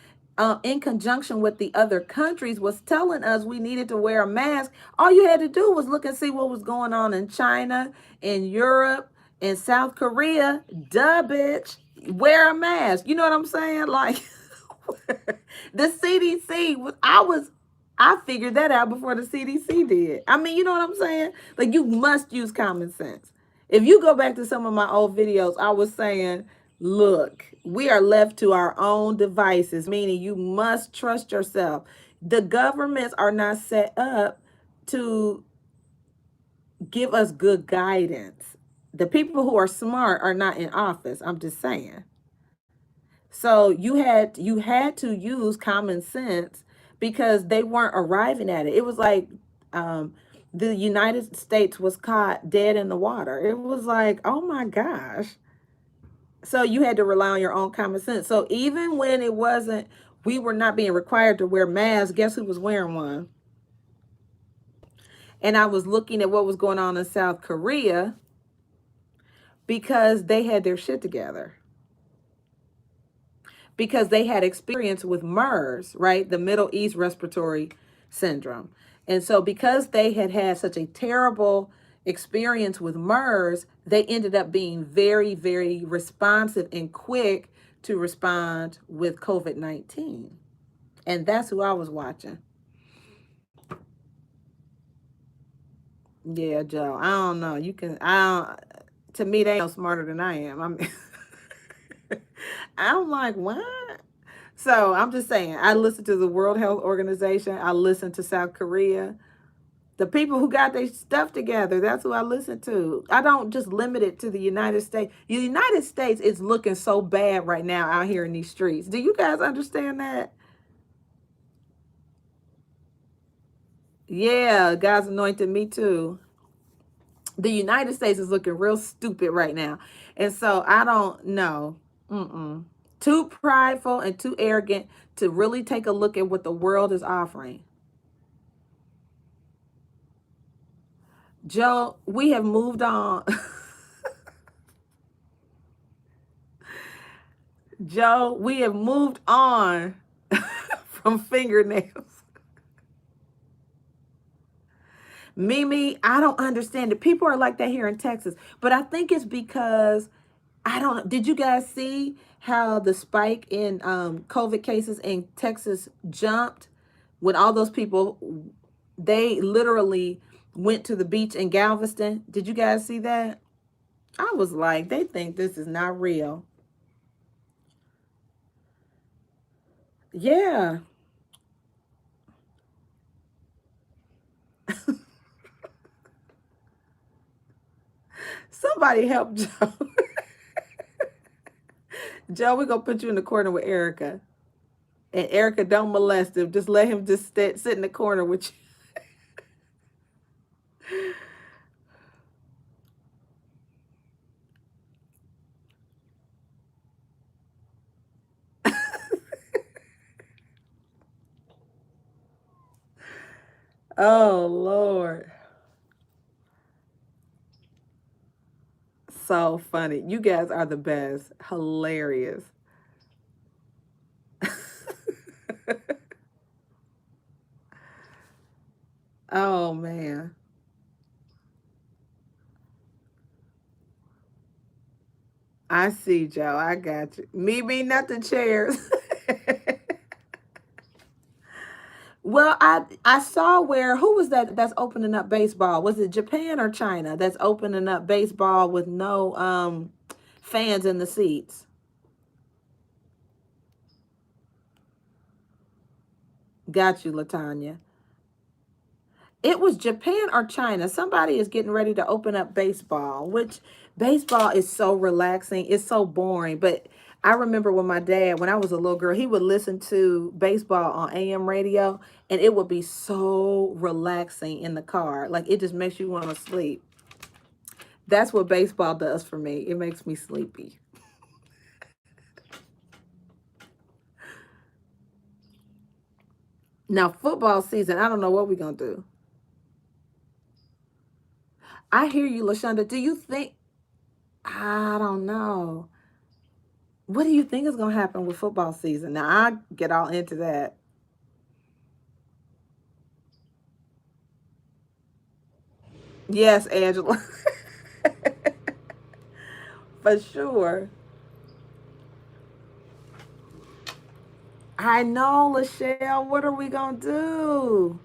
in conjunction with the other countries, was telling us we needed to wear a mask. All you had to do was look and see what was going on in China, in Europe, in South Korea. Duh, bitch. Wear a mask. You know what I'm saying? Like, the CDC I figured that out before the CDC did. I mean, you know what I'm saying? Like, you must use common sense. If you go back to some of my old videos, I was saying, look, we are left to our own devices, meaning you must trust yourself. The governments are not set up to give us good guidance. The people who are smart are not in office. I'm just saying. So you had to use common sense because they weren't arriving at it. It was like the United States was caught dead in the water. It was like, oh my gosh. So you had to rely on your own common sense. So even when it wasn't, we were not being required to wear masks, guess who was wearing one? And I was looking at what was going on in South Korea because they had their shit together. Because they had experience with MERS, right? The Middle East Respiratory Syndrome. And so because they had had such a terrible experience with MERS, they ended up being very, very responsive and quick to respond with COVID-19. And that's who I was watching. Yeah, Joe. I don't know. To me, they ain't no smarter than I am. I'm like, what? So I'm just saying, I listen to the World Health Organization. I listen to South Korea. The people who got their stuff together, that's who I listen to. I don't just limit it to the United States. The United States is looking so bad right now out here in these streets. Do you guys understand that? Yeah, God's anointed me too. The United States is looking real stupid right now. And so I don't know. Too prideful and too arrogant to really take a look at what the world is offering. Joe, we have moved on. Joe, we have moved on from fingernails. Mimi, I don't understand it. People are like that here in Texas. But I think it's because, I don't know. Did you guys see how the spike in COVID cases in Texas jumped when all those people, they literally went to the beach in Galveston? Did you guys see that? I was like, they think this is not real. Yeah. Somebody help Joe. Joe, we're going to put you in the corner with Erica. And Erica, don't molest him. Just let him just sit in the corner with you. Oh, Lord. So funny. You guys are the best. Hilarious. Oh, man. I see, Joe. I got you. Me, not the chairs. Well, I saw where, who was that's opening up baseball? Was it Japan or China that's opening up baseball with no fans in the seats? Got you, Latanya. It was Japan or China. Somebody is getting ready to open up baseball, which baseball is so relaxing. It's so boring. But I remember when my dad, when I was a little girl, he would listen to baseball on AM radio, and it would be so relaxing in the car. Like it just makes you want to sleep. That's what baseball does for me. It makes me sleepy. Now, football season, I don't know what we're going to do. I hear you, LaShonda. Do you think, I don't know. What do you think is going to happen with football season? Now, I get all into that. Yes, Angela. For sure. I know, Lachelle. What are we going to do?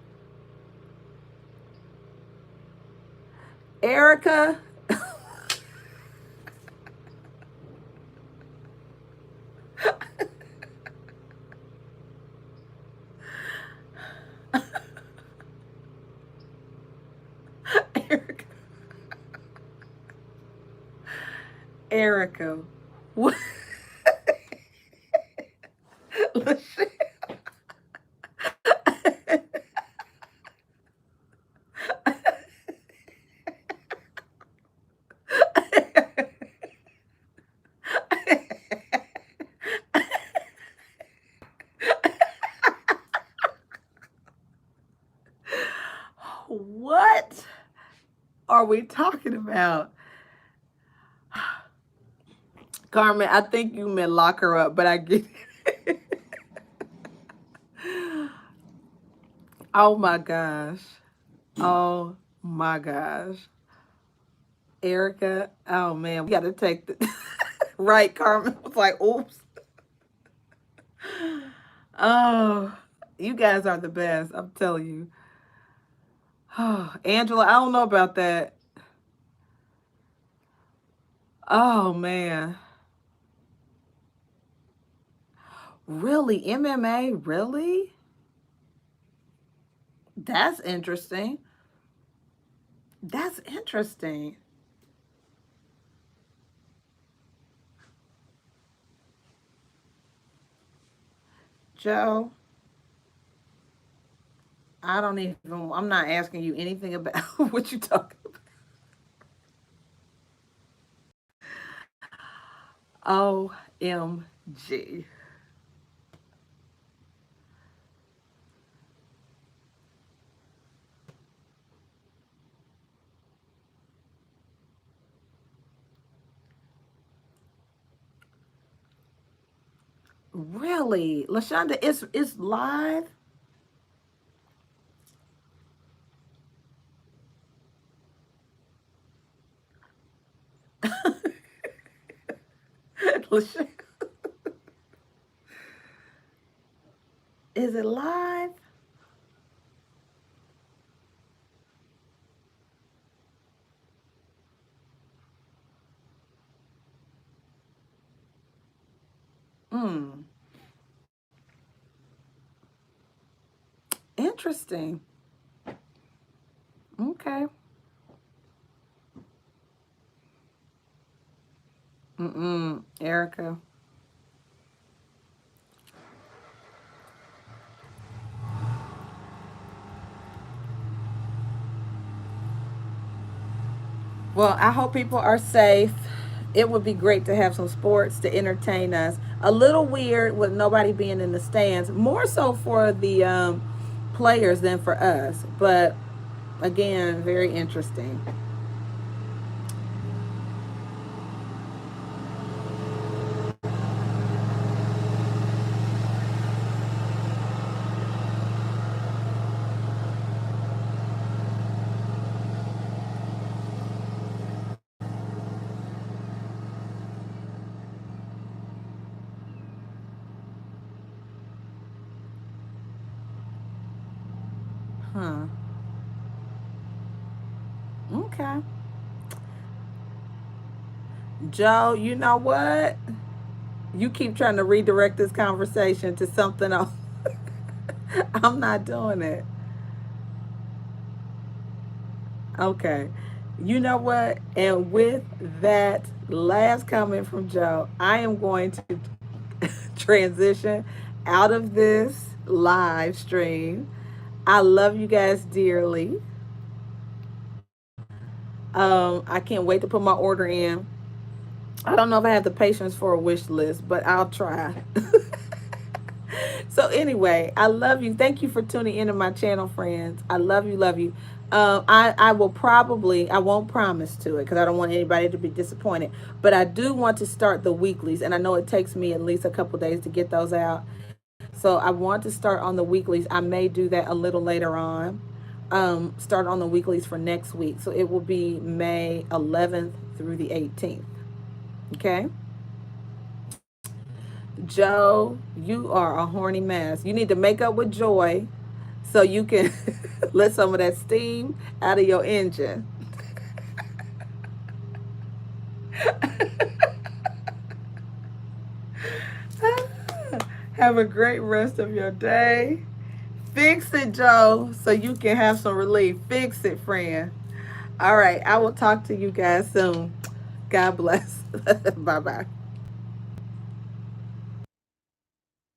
Erica? Erica. Erica. What? Lachelle. What are we talking about? Carmen, I think you meant lock her up, but I get it. Oh my gosh. Oh my gosh. Erica, oh man, we got to take the right. Carmen was like, oops. Oh, you guys are the best. I'm telling you. Oh, Angela, I don't know about that. Oh man. Really? MMA? Really? That's interesting. That's interesting. Joe, I don't even, I'm not asking you anything about what you talking about. OMG. Really? LaShonda, it's live? LaShonda, is it live? Hmm. Interesting. Okay. Mm-mm. Erica. Well, I hope people are safe. It would be great to have some sports to entertain us. A little weird with nobody being in the stands, more so for the players than for us. But again, very interesting. Huh. Okay. Joe, you know what? You keep trying to redirect this conversation to something else. I'm not doing it. Okay. You know what? And with that last comment from Joe, I am going to transition out of this live stream. I love you guys dearly. I can't wait to put my order in. I don't know if I have the patience for a wish list, but I'll try. So anyway, I love you. Thank you for tuning into my channel, friends. I love you, love you. I will probably, I won't promise to it because I don't want anybody to be disappointed. But I do want to start the weeklies, and I know it takes me at least a couple days to get those out. So I want to start on the weeklies. I may do that a little later on. Start on the weeklies for next week. So it will be May 11th through the 18th. Okay. Joe, you are a horny mess. You need to make up with Joy so you can let some of that steam out of your engine. Have a great rest of your day. Fix it, Joe, so you can have some relief. Fix it, friend. All right, I will talk to you guys soon. God bless. Bye bye.